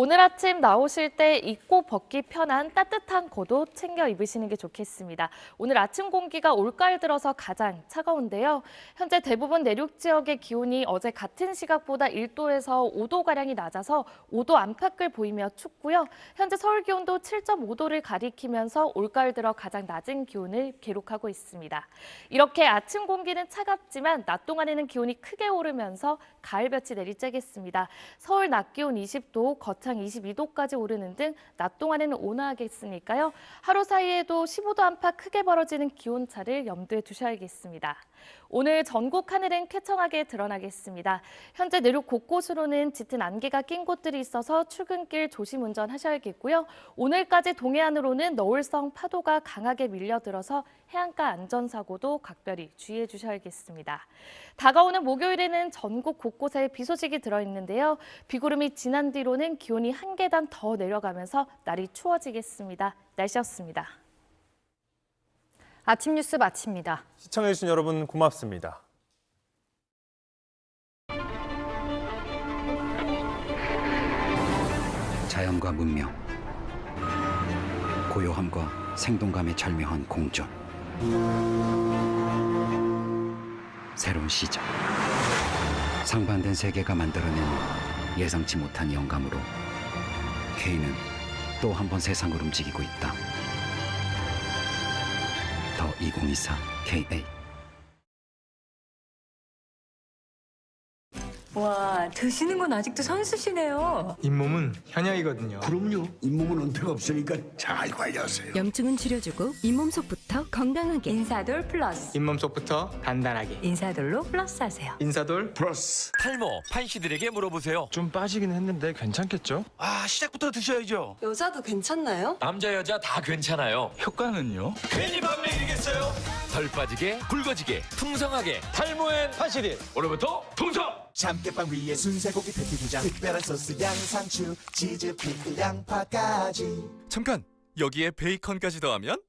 오늘 아침 나오실 때 입고 벗기 편한 따뜻한 겉옷 챙겨 입으시는 게 좋겠습니다. 오늘 아침 공기가 올가을 들어서 가장 차가운데요. 현재 대부분 내륙 지역의 기온이 어제 같은 시각보다 1도에서 5도가량이 낮아서 5도 안팎을 보이며 춥고요. 현재 서울 기온도 7.5도를 가리키면서 올가을 들어 가장 낮은 기온을 기록하고 있습니다. 이렇게 아침 공기는 차갑지만 낮 동안에는 기온이 크게 오르면서 가을볕이 내리쬐겠습니다. 서울 낮 기온 20도, 거창 22도까지 오르는 등 낮 동안에는 온화하겠으니까요. 하루 사이에도 15도 안팎 크게 벌어지는 기온차를 염두에 두셔야겠습니다. 오늘 전국 하늘은 쾌청하게 드러나겠습니다. 현재 내륙 곳곳으로는 짙은 안개가 낀 곳들이 있어서 출근길 조심 운전하셔야겠고요. 오늘까지 동해안으로는 너울성 파도가 강하게 밀려들어서 해안가 안전사고도 각별히 주의해 주셔야겠습니다. 다가오는 목요일에는 전국 곳곳에 비 소식이 들어있는데요. 비구름이 지난 뒤로는 기온이 한 계단 더 내려가면서 날이 추워지겠습니다. 날씨였습니다. 아침 뉴스 마칩니다. 시청해주신 여러분 고맙습니다. 자연과 문명, 고요함과 생동감의 절묘한 공존. 새로운 시작. 상반된 세계가 만들어낸 예상치 못한 영감으로 K는 또 한 번 세상을 움직이고 있다. 더 2024 K8. 와, 드시는 건 아직도 선수시네요. 잇몸은 현역이거든요. 그럼요. 잇몸은 은퇴가 없으니까 잘 관리하세요. 염증은 줄여주고 잇몸속부터 건강하게. 인사돌 플러스. 잇몸 속부터 단단하게. 인사돌로 플러스 하세요. 인사돌 플러스. 탈모 판시들에게 물어보세요. 좀 빠지긴 했는데 괜찮겠죠? 시작부터 드셔야죠. 여자도 괜찮나요? 남자 여자 다 괜찮아요. 효과는요? 괜히 반맥이겠어요. 덜 빠지게 굵어지게 풍성하게 탈모엔 판시들. 오늘부터 통성. 참깨빵 위에 순세고기 패티 2장, 특별한 소스 양상추 치즈 피클 양파까지. 잠깐! 여기에 베이컨까지 더하면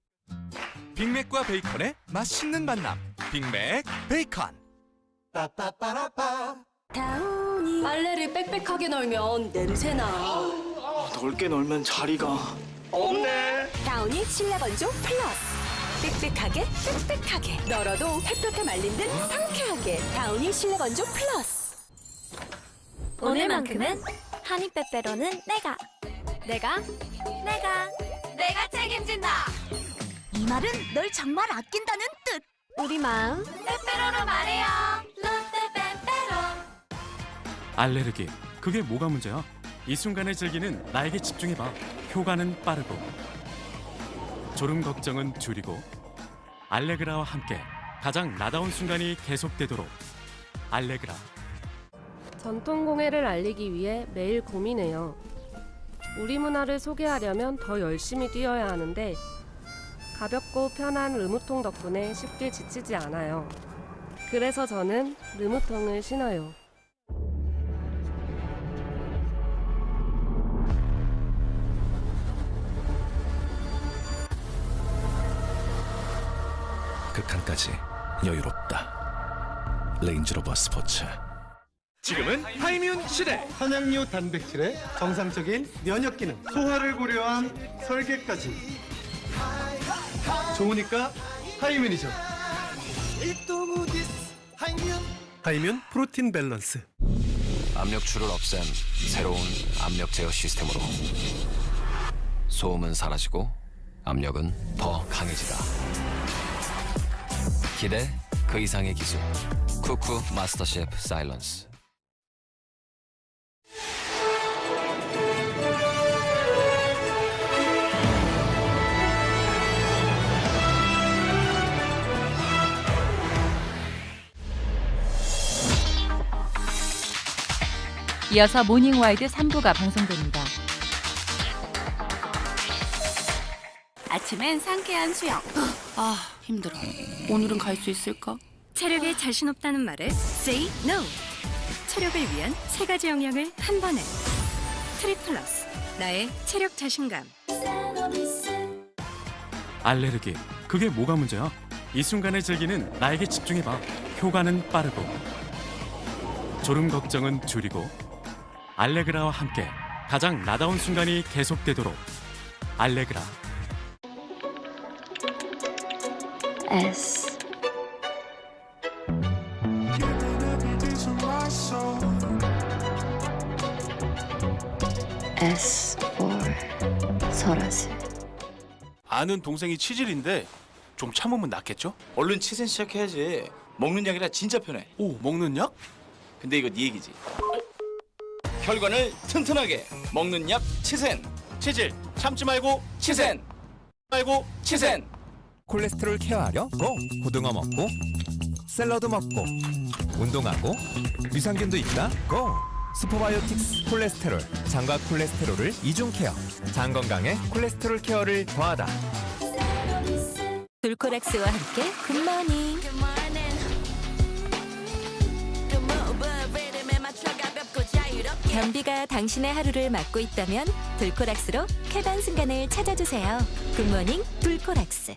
빅맥과 베이컨의 맛있는 만남. 빅맥 베이컨. 빠빠빠라빠. 다운이 빨래를 빽빽하게 널면 냄새나. 넓게 널면 자리가 없네. 다운이 실내건조 플러스. 빽빽하게 빽빽하게 널어도 햇볕에 말린 듯 상쾌하게. 다운이 실내건조 플러스. 오늘만큼은 한입 빼빼로는 내가 책임진다. 이 말은 널 정말 아낀다는 뜻. 우리 마음 빼빼로로 말해요. 롯데 빼빼로. 알레르기, 그게 뭐가 문제야? 이 순간을 즐기는 나에게 집중해봐. 효과는 빠르고 졸음 걱정은 줄이고 알레그라와 함께 가장 나다운 순간이 계속되도록 알레그라. 전통공예를 알리기 위해 매일 고민해요. 우리 문화를 소개하려면 더 열심히 뛰어야 하는데 가볍고 편한 르무통 덕분에 쉽게 지치지 않아요. 그래서 저는 르무통을 신어요. 극한까지 여유롭다. 레인지로버 스포츠. 지금은 하이뮨 시대. 한양류 단백질의 정상적인 면역 기능, 소화를 고려한 설계까지. 좋으니까 하이뮨이죠. 하이뮨 프로틴 밸런스. 압력줄을 없앤 새로운 압력 제어 시스템으로 소음은 사라지고 압력은 더 강해지다. 기대 그 이상의 기술. 쿠쿠 마스터 셰프 사일런스. 이어서 모닝와이드 3부가 방송됩니다. 아침엔 상쾌한 수영. 힘들어. 오늘은 갈 수 있을까? 체력에 자신 없다는 말을 Say No. 체력을 위한 3가지 영역을 한 번에. 트리플러스. 나의 체력 자신감. 알레르기, 그게 뭐가 문제야? 이 순간을 즐기는 나에게 집중해봐. 효과는 빠르고 졸음 걱정은 줄이고 알레그라와 함께 가장 나다운 순간이 계속되도록 알레그라. S S for 설아슬. 아는 동생이 치질인데 좀 참으면 낫겠죠? 얼른 치센 시작해야지. 먹는 약이라 진짜 편해. 오, 먹는 약? 근데 이거 네 얘기지. 혈관을 튼튼하게 먹는 약 치센. 치질 참지 말고 치센. 말고 치센. 콜레스테롤 케어하려 고! 고등어 먹고 샐러드 먹고 운동하고 유산균도 있다 고! 슈퍼바이오틱스 콜레스테롤 장과 콜레스테롤을 이중 케어 장 건강에 콜레스테롤 케어를 더하다. 둘코락스와 함께 굿모닝. 변비가 당신의 하루를 맡고 있다면 둘코락스로 쾌변 순간을 찾아주세요. 굿모닝 둘코락스.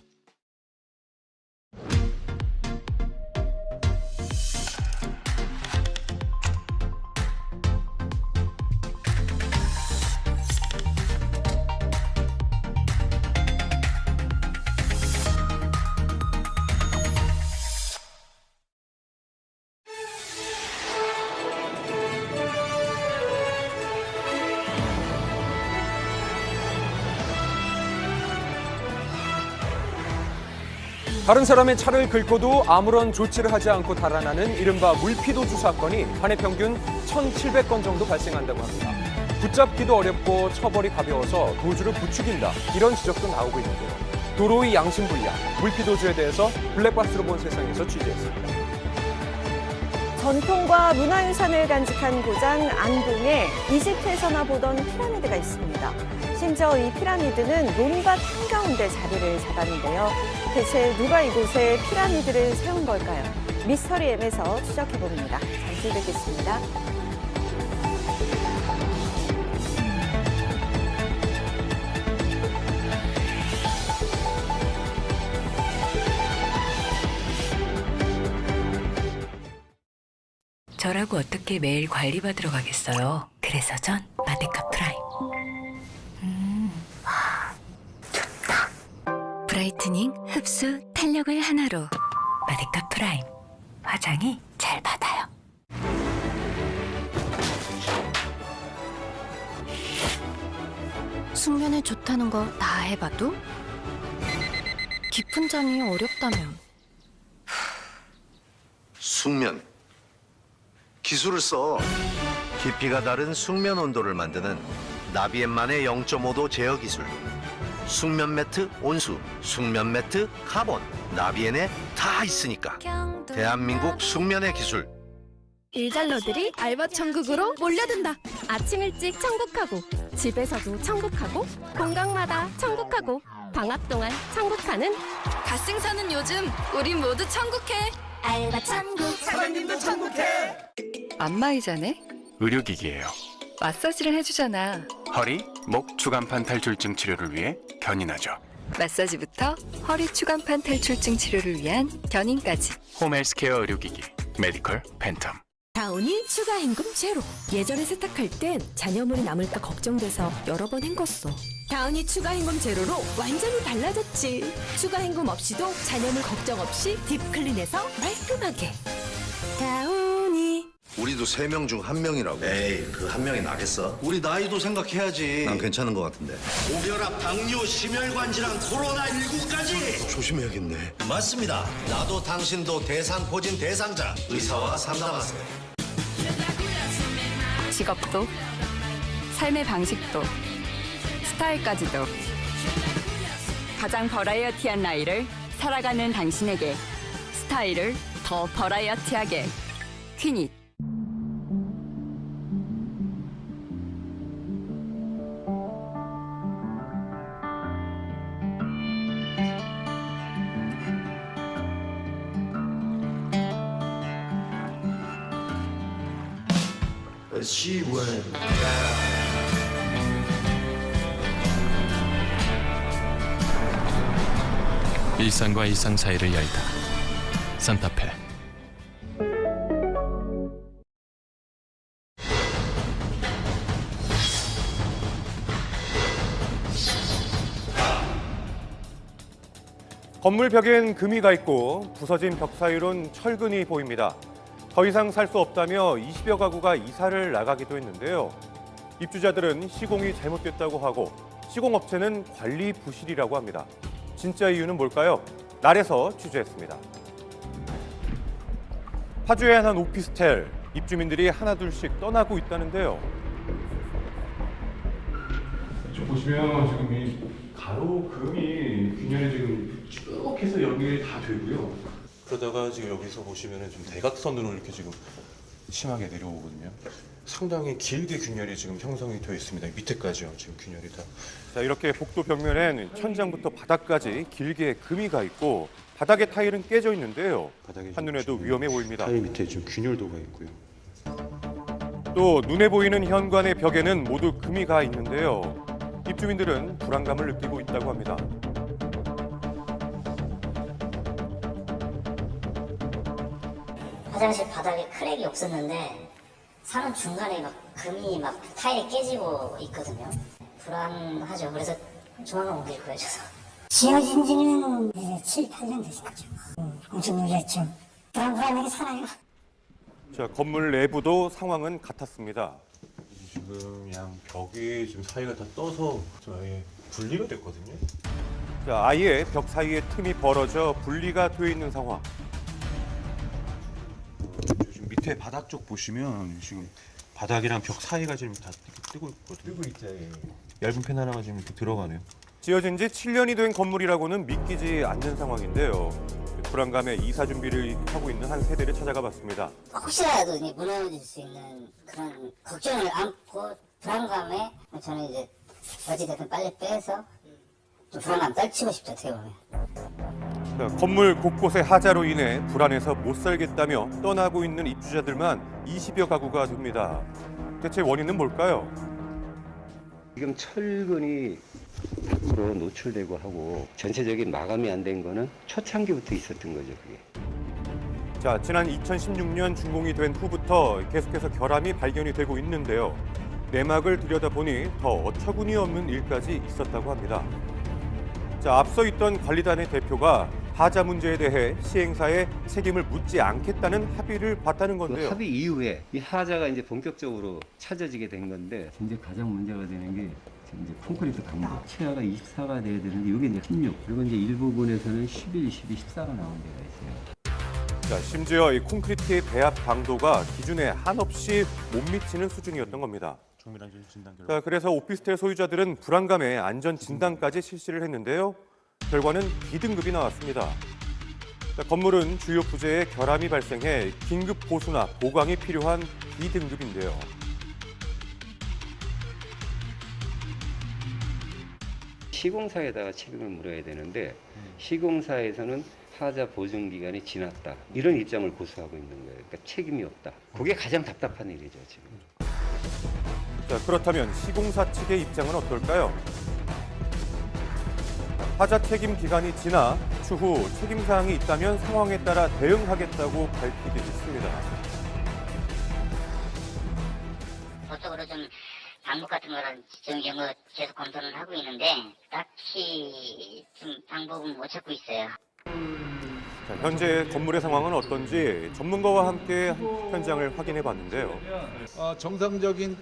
다른 사람의 차를 긁고도 아무런 조치를 하지 않고 달아나는 이른바 물피도주 사건이 한 해 평균 1,700건 정도 발생한다고 합니다. 붙잡기도 어렵고 처벌이 가벼워서 도주를 부추긴다, 이런 지적도 나오고 있는데요. 도로의 양심불량, 물피도주에 대해서 블랙박스로 본 세상에서 취재했습니다. 전통과 문화유산을 간직한 고장 안동에 이집트에서나 보던 피라미드가 있습니다. 심지어 이 피라미드는 논밭 한가운데 자리를 잡았는데요. 대체 누가 이곳에 피라미드를 세운 걸까요? 미스터리 M에서 추적해봅니다. 잠시 뵙겠습니다. 저라고 어떻게 매일 관리받으러 가겠어요. 그래서 전 마데카 프라임. 좋다. 브라이트닝, 흡수, 탄력을 하나로. 마데카 프라임. 화장이 잘 받아요. 숙면에 좋다는 거 다 해봐도 깊은 잠이 어렵다면 숙면 기술을 써. 깊이가 다른 숙면 온도를 만드는 나비엔만의 0.5도 제어 기술. 숙면 매트 온수, 숙면 매트 카본. 나비엔에 다 있으니까. 대한민국 숙면의 기술. 일잘러들이 알바 천국으로 몰려든다. 아침 일찍 천국하고, 집에서도 천국하고, 공강마다 천국하고, 방학 동안 천국하는 갓생 사는 요즘 우린 모두 천국해. 알바 천국. 사장님도 천국해. 안마의자네? 의료기기예요. 마사지를 해주잖아. 허리, 목, 추간판 탈출증 치료를 위해 견인하죠. 마사지부터 허리 추간판 탈출증 치료를 위한 견인까지. 홈헬스케어 의료기기 메디컬 팬텀. 다운이 추가 헹굼 제로. 예전에 세탁할 땐 잔여물이 남을까 걱정돼서 여러 번 헹궜어. 다운이 추가 헹굼 제로로 완전히 달라졌지. 추가 헹굼 없이도 잔여물 걱정 없이 딥클린해서 말끔하게. 다운이. 우리도 3명 중 1명이라고. 에이, 그 1명이 나겠어? 우리 나이도 생각해야지. 난 괜찮은 것 같은데. 고혈압, 당뇨, 심혈관 질환, 코로나19까지 조심해야겠네. 맞습니다. 나도 당신도 대상포진 대상자. 의사와 상담하세요. 직업도, 삶의 방식도, 스타일까지도. 가장 버라이어티한 나이를 살아가는 당신에게 스타일을 더 버라이어티하게. 퀸잇. 일상과 일상 사이를 열다. 산타페. 건물 벽엔 금이 가 있고 부서진 벽 사이론 철근이 보입니다. 더 이상 살 수 없다며 20여 가구가 이사를 나가기도 했는데요. 입주자들은 시공이 잘못됐다고 하고 시공업체는 관리 부실이라고 합니다. 진짜 이유는 뭘까요? 날에서 취재했습니다. 파주의 한 오피스텔, 입주민들이 하나둘씩 떠나고 있다는데요. 저 보시면 지금 이 가로 금이 균열이 지금 쭉 해서 연결이 다 되고요. 그러다가 지금 여기서 보시면은 좀 대각선으로 이렇게 지금 심하게 내려오거든요. 상당히 길게 균열이 지금 형성이 되어 있습니다. 밑에까지요, 지금 균열이 다. 자, 이렇게 복도 벽면엔 천장부터 바닥까지 길게 금이 가 있고 바닥의 타일은 깨져 있는데요. 한눈에도 위험해 보입니다. 타일 밑에 지금 균열도가 있고요. 또 눈에 보이는 현관의 벽에는 모두 금이 가 있는데요. 입주민들은 불안감을 느끼고 있다고 합니다. 화장실 바닥에 크랙이 없었는데 사는 중간에 막 금이 막 타일이 깨지고 있거든요. 불안하죠. 그래서 조만간 옮길 거예요, 저도. 지어진 지는 이제 7, 8년 되신 거죠. 엄청 놀랐죠. 불안하게 살아요. 자, 건물 내부도 상황은 같았습니다. 지금 양 벽이 지금 사이가 다 떠서 좀 아예 분리가 됐거든요. 자, 아예 벽 사이에 틈이 벌어져 분리가 돼 있는 상황. 지금 밑에 바닥 쪽 보시면 지금 바닥이랑 벽 사이가 지금 다 뜨고 있거든요. 뜨고 있죠. 얇은 펜 하나가 지금 이렇게 들어가네요. 지어진 지 7년이 된 건물이라고는 믿기지 않는 상황인데요. 불안감에 이사 준비를 하고 있는 한 세대를 찾아가 봤습니다. 혹시라도 이제 무너질 수 있는 그런 걱정을 안고 불안감에 저는 이제 어찌됐든 빨리 빼서 좀 불안감 떨치고 싶죠, 어떻게 보면. 자, 건물 곳곳의 하자로 인해 불안해서 못 살겠다며 떠나고 있는 입주자들만 20여 가구가 됩니다. 대체 원인은 뭘까요? 지금 철근이 밖으로 노출되고 하고 전체적인 마감이 안 된 거는 초창기부터 있었던 거죠, 그게. 자, 지난 2016년 준공이 된 후부터 계속해서 결함이 발견이 되고 있는데요. 내막을 들여다보니 더 어처구니 없는 일까지 있었다고 합니다. 자, 앞서 있던 관리단의 대표가 하자 문제에 대해 시행사에 책임을 묻지 않겠다는 합의를 봤다는 건데요. 그 합의 이후에 이 하자가 이제 본격적으로 찾아지게 된 건데 이제 가장 문제가 되는 게 지금 이제 콘크리트 강도 최하가 24가 돼야 되는데 이게 이제 16 그리고 이제 일부분에서는 11, 12, 14가 나온 데가 있어요. 자, 심지어 이 콘크리트의 배합 강도가 기준에 한없이 못 미치는 수준이었던 겁니다. 자, 그래서 오피스텔 소유자들은 불안감에 안전 진단까지 실시를 했는데요. 결과는 B등급이 나왔습니다. 자, 건물은 주요 부재에 결함이 발생해 긴급 보수나 보강이 필요한 B등급인데요. 시공사에다가 책임을 물어야 되는데 시공사에서는 하자 보증 기간이 지났다 이런 입장을 고수하고 있는 거예요. 그러니까 책임이 없다. 그게 가장 답답한 일이죠, 지금. 자, 그렇다면 시공사 측의 입장은 어떨까요? 하자 책임 기간이 지나 추후 책임 사항이 있다면 상황에 따라 대응하겠다고 밝히긴 했습니다. 법적으로 좀 방법 같은 거랑 지정 이런 거 계속 검토는 하고 있는데 딱히 좀 방법은 못 찾고 있어요. 자, 현재 건물의 상황은 어떤지 전문가와 함께 현장을 확인해 봤는데요. 정상적인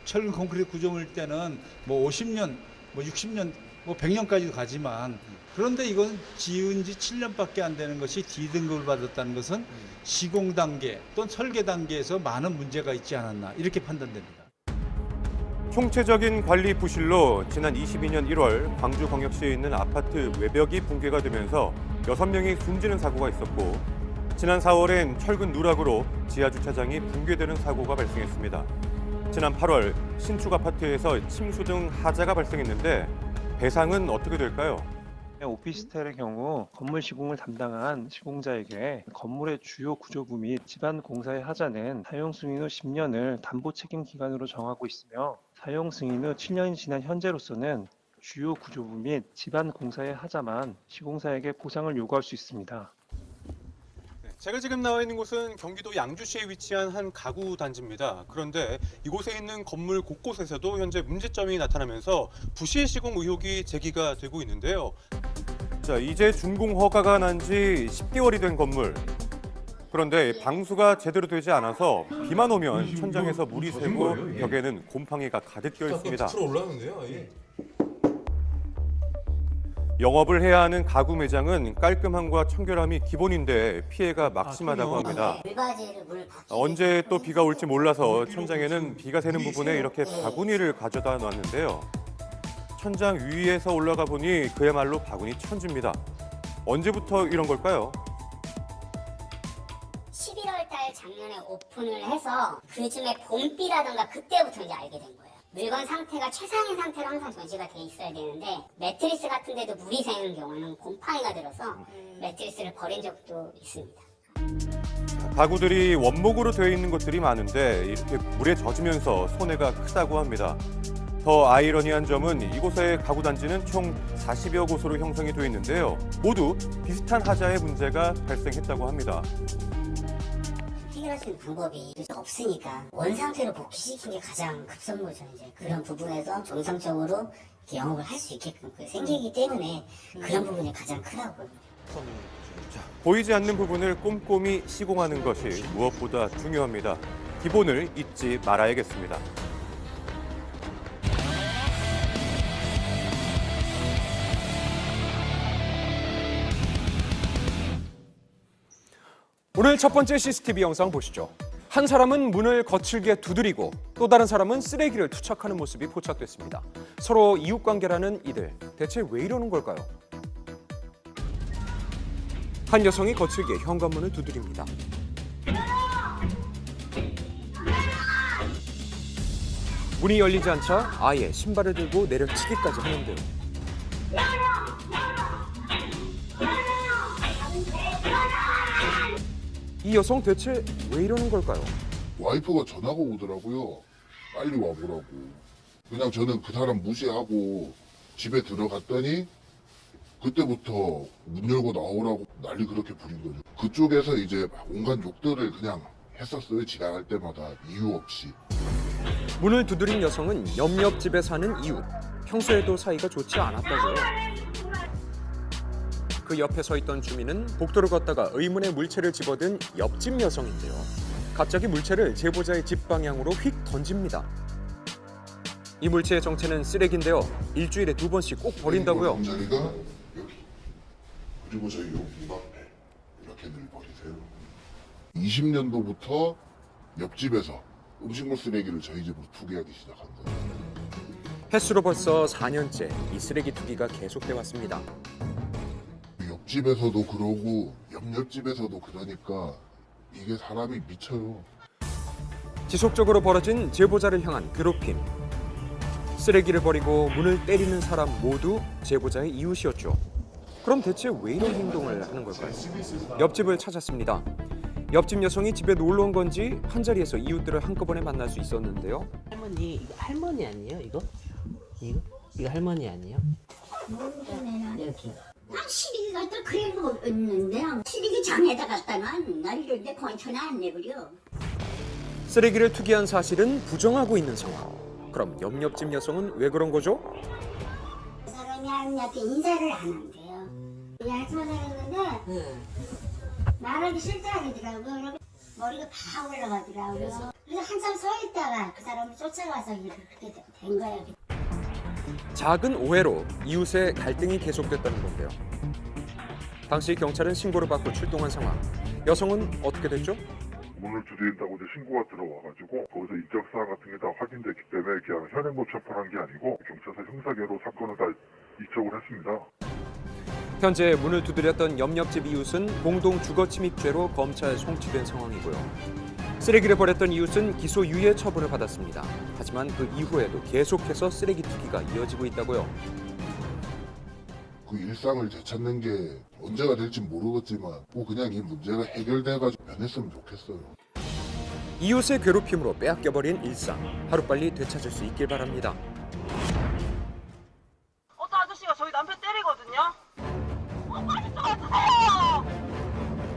철근 콘크리트 구조물 때는 뭐 50년, 뭐 60년, 뭐 100년까지도 가지만 그런데 이건 지은 지 7년밖에 안 되는 것이 D등급을 받았다는 것은 시공 단계 또는 설계 단계에서 많은 문제가 있지 않았나 이렇게 판단됩니다. 총체적인 관리 부실로 지난 22년 1월 광주광역시에 있는 아파트 외벽이 붕괴가 되면서 6명이 숨지는 사고가 있었고 지난 4월엔 철근 누락으로 지하 주차장이 붕괴되는 사고가 발생했습니다. 지난 8월 신축 아파트에서 침수 등 하자가 발생했는데 배상은 어떻게 될까요? 오피스텔의 경우 건물 시공을 담당한 시공자에게 건물의 주요 구조부 및 집안 공사의 하자는 사용 승인 후 10년을 담보 책임 기간으로 정하고 있으며 사용 승인 후 7년이 지난 현재로서는 주요 구조부 및 집안 공사의 하자만 시공사에게 보상을 요구할 수 있습니다. 제가 지금 나와 있는 곳은 경기도 양주시에 위치한 한 가구 단지입니다. 그런데 이곳에 있는 건물 곳곳에서도 현재 문제점이 나타나면서 부실 시공 의혹이 제기가 되고 있는데요. 자, 이제 준공 허가가 난 지 10개월이 된 건물. 그런데 방수가 제대로 되지 않아서 비만 오면 천장에서 물이 새고 벽에는 곰팡이가 가득 껴 있습니다. 올라오는데요, 아예. 영업을 해야 하는 가구 매장은 깔끔함과 청결함이 기본인데 피해가 막심하다고 합니다. 언제 또 비가 올지 몰라서 천장에는 비가 새는 부분에 이렇게 바구니를 가져다 놨는데요. 천장 위에서 올라가 보니 그야말로 바구니 천지입니다. 언제부터 이런 걸까요? 11월 달 작년에 오픈을 해서 그쯤에 봄비라던가 그때부터 이제 알게 된 거예요. 물건 상태가 최상의 상태로 항상 전시가 돼 있어야 되는데 매트리스 같은 데도 물이 새는 경우는 곰팡이가 들어서 매트리스를 버린 적도 있습니다. 가구들이 원목으로 되어 있는 것들이 많은데 이렇게 물에 젖으면서 손해가 크다고 합니다. 더 아이러니한 점은 이곳의 가구 단지는 총 40여 곳으로 형성이 되어 있는데요. 모두 비슷한 하자의 문제가 발생했다고 합니다. 해결할 수 있는 방법이 없으니까 원상태로 복귀시킨 게 가장 급선무죠. 이제 그런 부분에서 정상적으로 이렇게 영업을 할 수 있게끔 생기기 때문에 그런 부분이 가장 크다고요. 보이지 않는 부분을 꼼꼼히 시공하는 것이 무엇보다 중요합니다. 기본을 잊지 말아야겠습니다. 오늘 첫 번째 CCTV 영상 보시죠. 한 사람은 문을 거칠게 두드리고 또 다른 사람은 쓰레기를 투척하는 모습이 포착됐습니다. 서로 이웃관계라는 이들, 대체 왜 이러는 걸까요? 한 여성이 거칠게 현관문을 두드립니다. 문이 열리지 않자 아예 신발을 들고 내려치기까지 하는데요. 이 여성 대체 왜 이러는 걸까요? 와이프가 전화가 오더라고요. 빨리 와보라고. 그냥 저는 그 사람 무시하고 집에 들어갔더니 그때부터 문 열고 나오라고 난리 그렇게 부린 거죠. 그쪽에서 이제 온갖 욕들을 그냥 했었어요. 지나갈 때마다 이유 없이. 문을 두드린 여성은 옆 집에 사는 이웃. 평소에도 사이가 좋지 않았다고요. 그 옆에 서 있던 주민은 복도를 걷다가 의문의 물체를 집어든 옆집 여성인데요. 갑자기 물체를 제보자의 집 방향으로 휙 던집니다. 이 물체의 정체는 쓰레기인데요. 일주일에 2번씩 꼭 버린다고요. 자리가 여기. 그리고 저희 여기 앞에 이렇게 늘 버리세요. 20년도부터 옆집에서 음식물 쓰레기를 저희 집으로 투기하기 시작한 거예요. 횟수로 벌써 4년째 이 쓰레기 투기가 계속돼 왔습니다. 옆집에서도 그러고 옆집에서도 그러니까 이게 사람이 미쳐요. 지속적으로 벌어진 제보자를 향한 괴롭힘. 쓰레기를 버리고 문을 때리는 사람 모두 제보자의 이웃이었죠. 그럼 대체 왜 이런 행동을 하는 걸까요? 옆집을 찾았습니다. 옆집 여성이 집에 놀러 온 건지 한자리에서 이웃들을 한꺼번에 만날 수 있었는데요. 할머니, 이거 할머니 아니에요? 이거 할머니 아니에요? 이렇게. 난 시리기가 또 그래 먹었는데 시리기 장에다 갖다가 날 이런데 권천에 안 내버려. 쓰레기를 투기한 사실은 부정하고 있는 상황. 그럼 옆집 여성은 왜 그런 거죠? 그 사람이 할머니한테 인사를 안 한대요. 얇게만 했는데 말하기 싫다더라고요. 그러고 머리가 팍 올라가더라고요. 그래서 한참 서 있다가 그 사람을 쫓아가서 그렇게 된 거예요. 작은 오해로 이웃의 갈등이 계속됐다는 건데요. 당시 경찰은 신고를 받고 출동한 상황. 여성은 어떻게 됐죠? 문을 두드린다고 이제 신고가 들어와가지고 거기서 인적사항 같은 게 다 확인됐기 때문에 그냥 현행범 체포한 게 아니고 경찰서 형사계로 사건을 다 이첩을 했습니다. 현재 문을 두드렸던 옆집 이웃은 공동 주거 침입죄로 검찰 송치된 상황이고요. 쓰레기를 버렸던 이웃은 기소유예 처분을 받았습니다. 하지만 그 이후에도 계속해서 쓰레기 투기가 이어지고 있다고요. 그 일상을 되찾는 게 언제가 될지 모르겠지만 그냥 이 문제가 해결돼가지고 변했으면 좋겠어요. 이웃의 괴롭힘으로 빼앗겨버린 일상. 하루빨리 되찾을 수 있길 바랍니다. 어떤 아저씨가 저희 남편 때리거든요. 빨리 도와주세요.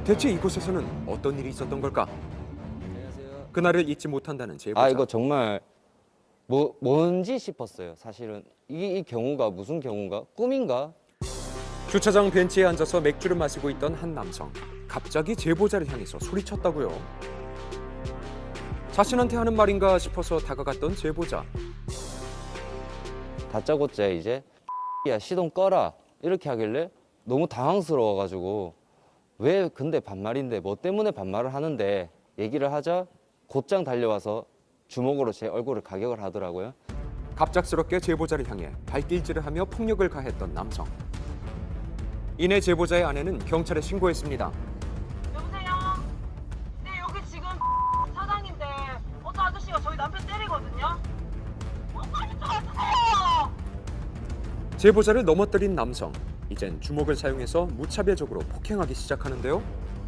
대체 이곳에서는 어떤 일이 있었던 걸까? 그날을 잊지 못한다는 제보자. 이거 정말 뭔지 싶었어요. 사실은 이 경우가 무슨 경우인가? 꿈인가? 주차장 벤치에 앉아서 맥주를 마시고 있던 한 남성. 갑자기 제보자를 향해서 소리쳤다고요. 자신한테 하는 말인가 싶어서 다가갔던 제보자. 다짜고짜 이제 야 시동 꺼라 이렇게 하길래 너무 당황스러워가지고 왜 근데 반말인데 뭐 때문에 반말을 하는데 얘기를 하자 곧장 달려와서 주먹으로 제 얼굴을 가격을 하더라고요. 갑작스럽게 제보자를 향해 발길질을 하며 폭력을 가했던 남성. 이내 제보자의 아내는 경찰에 신고했습니다. 여보세요? 네, 여기 지금 사장인데 어떤 아저씨가 저희 남편 때리거든요. 빨리 좀 와주세요! 제보자를 넘어뜨린 남성. 이젠 주먹을 사용해서 무차별적으로 폭행하기 시작하는데요.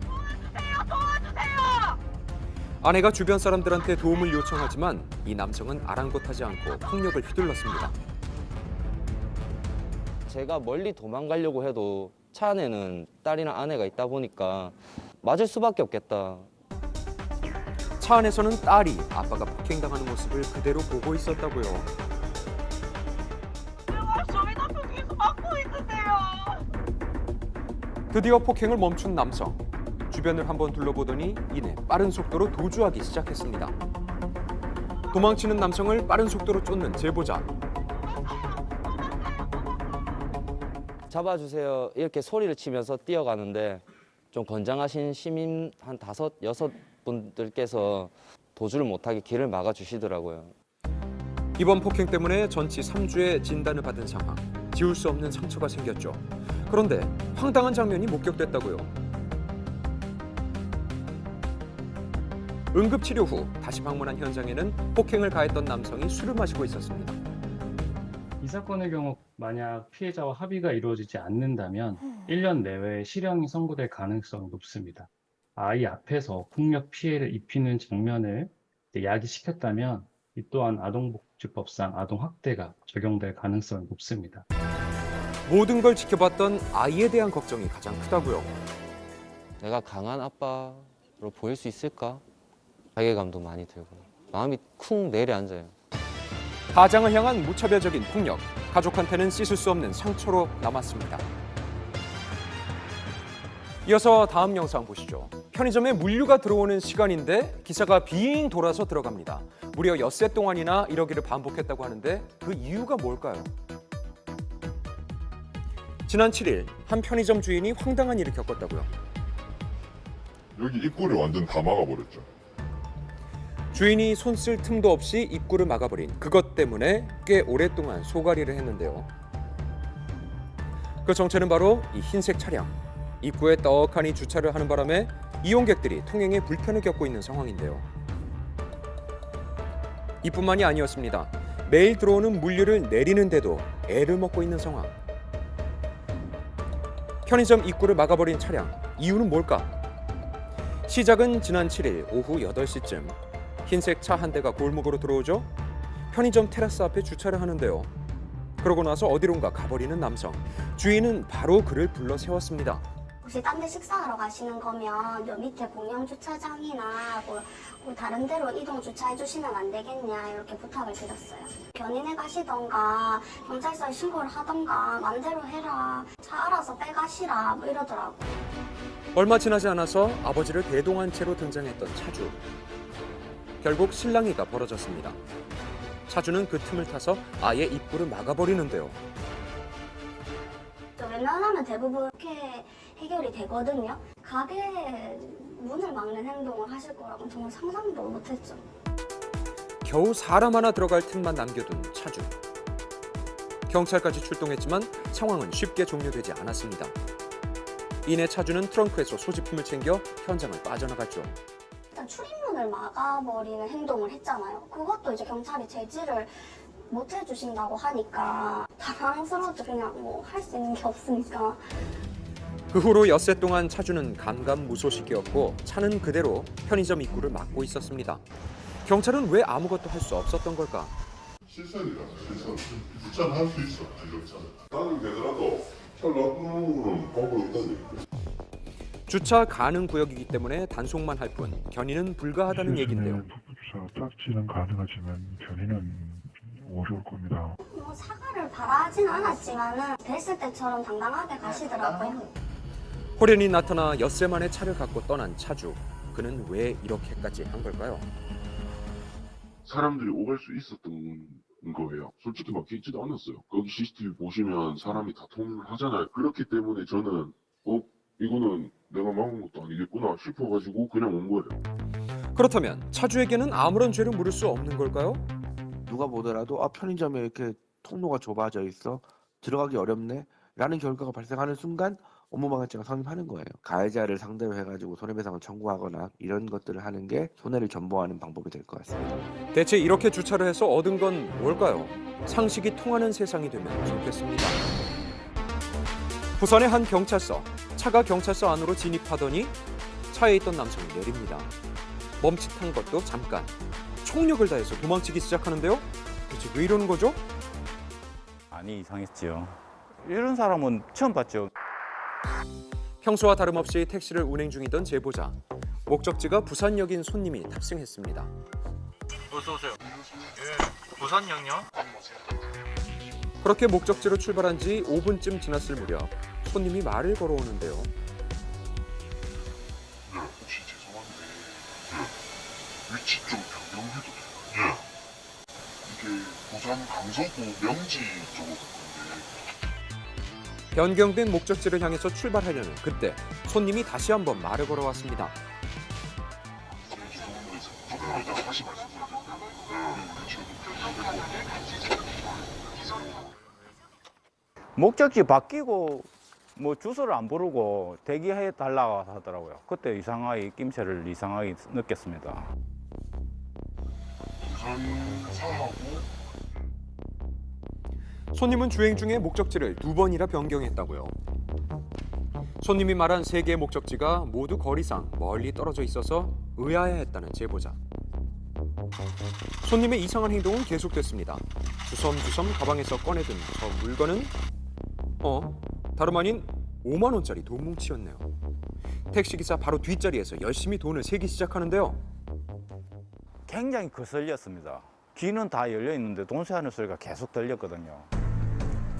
도와주세요! 아내가 주변 사람들한테 도움을 요청하지만 이 남성은 아랑곳하지 않고 폭력을 휘둘렀습니다. 제가 멀리 도망가려고 해도 차 안에는 딸이나 아내가 있다 보니까 맞을 수밖에 없겠다. 차 안에서는 딸이 아빠가 폭행당하는 모습을 그대로 보고 있었다고요. 저희 남편 계속 막고 있는데요. 드디어 폭행을 멈춘 남성. 주변을 한번 둘러보더니 이내 빠른 속도로 도주하기 시작했습니다. 도망치는 남성을 빠른 속도로 쫓는 제보자. 잡아주세요 이렇게 소리를 치면서 뛰어가는데 좀 건장하신 시민 한 5, 6분들께서 도주를 못하게 길을 막아주시더라고요. 이번 폭행 때문에 전치 3주의 진단을 받은 상황. 지울 수 없는 상처가 생겼죠. 그런데 황당한 장면이 목격됐다고요. 응급치료 후 다시 방문한 현장에는 폭행을 가했던 남성이 술을 마시고 있었습니다. 이 사건의 경우 만약 피해자와 합의가 이루어지지 않는다면 1년 내외에 실형이 선고될 가능성이 높습니다. 아이 앞에서 폭력 피해를 입히는 장면을 야기시켰다면 이 또한 아동복지법상 아동학대가 적용될 가능성이 높습니다. 모든 걸 지켜봤던 아이에 대한 걱정이 가장 크다고요. 내가 강한 아빠로 보일 수 있을까? 자괴감도 많이 들고 마음이 쿵 내려앉아요. 가장을 향한 무차별적인 폭력, 가족한테는 씻을 수 없는 상처로 남았습니다. 이어서 다음 영상 보시죠. 편의점에 물류가 들어오는 시간인데 기사가 빙 돌아서 들어갑니다. 무려 엿새 동안이나 이러기를 반복했다고 하는데 그 이유가 뭘까요? 지난 7일 한 편의점 주인이 황당한 일을 겪었다고요. 여기 입구를 완전 다 막아버렸죠. 주인이 손 쓸 틈도 없이 입구를 막아버린 그것 때문에 꽤 오랫동안 소가리를 했는데요. 그 정체는 바로 이 흰색 차량. 입구에 떡하니 주차를 하는 바람에 이용객들이 통행에 불편을 겪고 있는 상황인데요. 이뿐만이 아니었습니다. 매일 들어오는 물류를 내리는데도 애를 먹고 있는 상황. 편의점 입구를 막아버린 차량. 이유는 뭘까? 시작은 지난 7일 오후 8시쯤. 흰색 차 한 대가 골목으로 들어오죠. 편의점 테라스 앞에 주차를 하는데요. 그러고 나서 어디론가 가버리는 남성. 주인은 바로 그를 불러 세웠습니다. 혹시 딴 데 식사하러 가시는 거면 요 밑에 공영 주차장이나 뭐 다른 데로 이동 주차해 주시면 안 되겠냐 이렇게 부탁을 드렸어요. 견인해 가시던가 경찰서에 신고를 하던가 맘대로 해라. 차 알아서 빼가시라 뭐 이러더라고. 얼마 지나지 않아서 아버지를 대동한 채로 등장했던 차주. 결국 실랑이가 벌어졌습니다. 차주는 그 틈을 타서 아예 입구를 막아버리는데요. 웬만하면 대부분 이렇게 해결이 되거든요. 가게 문을 막는 행동을 하실 거라고는 정말 상상도 못했죠. 겨우 사람 하나 들어갈 틈만 남겨둔 차주. 경찰까지 출동했지만 상황은 쉽게 종료되지 않았습니다. 이내 차주는 트렁크에서 소지품을 챙겨 현장을 빠져나갔죠. 일단 출입문을 막아버리는 행동을 했잖아요. 그것도 이제 경찰이 제지를 못 해주신다고 하니까 당황스러워도 그냥 뭐 할 수 있는 게 없으니까. 그 후로 엿새 동안 차주는 감감무소식이었고 차는 그대로 편의점 입구를 막고 있었습니다. 경찰은 왜 아무것도 할 수 없었던 걸까? 실선이잖아, 실선. 주차는 할 수 있어, 안전차는. 나는 되더라도 차 놔두는 거는 방법이 없다는 얘기죠. 주차 가능 구역이기 때문에 단속만 할 뿐 견인은 불가하다는 얘긴데요. 주차 짝지는 가능하지만 견인은 어려울 겁니다. 뭐 사과를 바라진 않았지만은 뵀을 때처럼 당당하게 가시더라고요. 호련히 나타나 엿새 만에 차를 갖고 떠난 차주. 그는 왜 이렇게까지 한 걸까요? 사람들이 오갈 수 있었던 거예요. 솔직히 막히지도 않았어요. 거기 CCTV 보시면 사람이 다 통행을 하잖아요. 그렇기 때문에 저는 이거는 내가 막은 것도 아니겠구나 싶어가지고 그냥 온 거예요. 그렇다면 차주에게는 아무런 죄를 물을 수 없는 걸까요? 누가 보더라도 편의점에 이렇게 통로가 좁아져 있어 들어가기 어렵네 라는 결과가 발생하는 순간 업무방해죄가 성립하는 거예요. 가해자를 상대로 해가지고 손해배상을 청구하거나 이런 것들을 하는 게 손해를 전보하는 방법이 될 것 같습니다. 대체 이렇게 주차를 해서 얻은 건 뭘까요? 상식이 통하는 세상이 되면 좋겠습니다. 부산의 한 경찰서. 차가 경찰서 안으로 진입하더니 차에 있던 남성이 내립니다. 멈칫한 것도 잠깐. 총력을 다해서 도망치기 시작하는데요. 대체 왜 이러는 거죠? 많이 이상했지요. 이런 사람은 처음 봤죠. 평소와 다름없이 택시를 운행 중이던 제보자. 목적지가 부산역인 손님이 탑승했습니다. 어서 오세요. 예, 부산역요? 그렇게 목적지로 출발한 지 5분쯤 지났을 무렵 손님이 말을 걸어오는데요. 네, 혹시 죄송한데 위치 좀 변경해도 돼요? 이게 부산 강서구 명지 쪽으로 갈 건데 변경된 목적지를 향해서 출발하려는 그때 손님이 다시 한번 말을 걸어왔습니다. 조금 이따 다시 말씀드릴게요. 목적지 바뀌고 뭐 주소를 안 부르고 대기해 달라고 하더라고요. 그때 이상하게 낌새를 이상하게 느꼈습니다. 부산 사하고 손님은 주행 중에 목적지를 2번이나 변경했다고요. 손님이 말한 3개의 목적지가 모두 거리상 멀리 떨어져 있어서 의아해했다는 제보자. 손님의 이상한 행동은 계속됐습니다. 주섬주섬 가방에서 꺼내든 저 물건은 다름 아닌 5만 원짜리 돈 뭉치였네요. 택시기사 바로 뒷자리에서 열심히 돈을 세기 시작하는데요. 굉장히 거슬렸습니다. 귀는 다 열려 있는데 돈 세하는 소리가 계속 들렸거든요.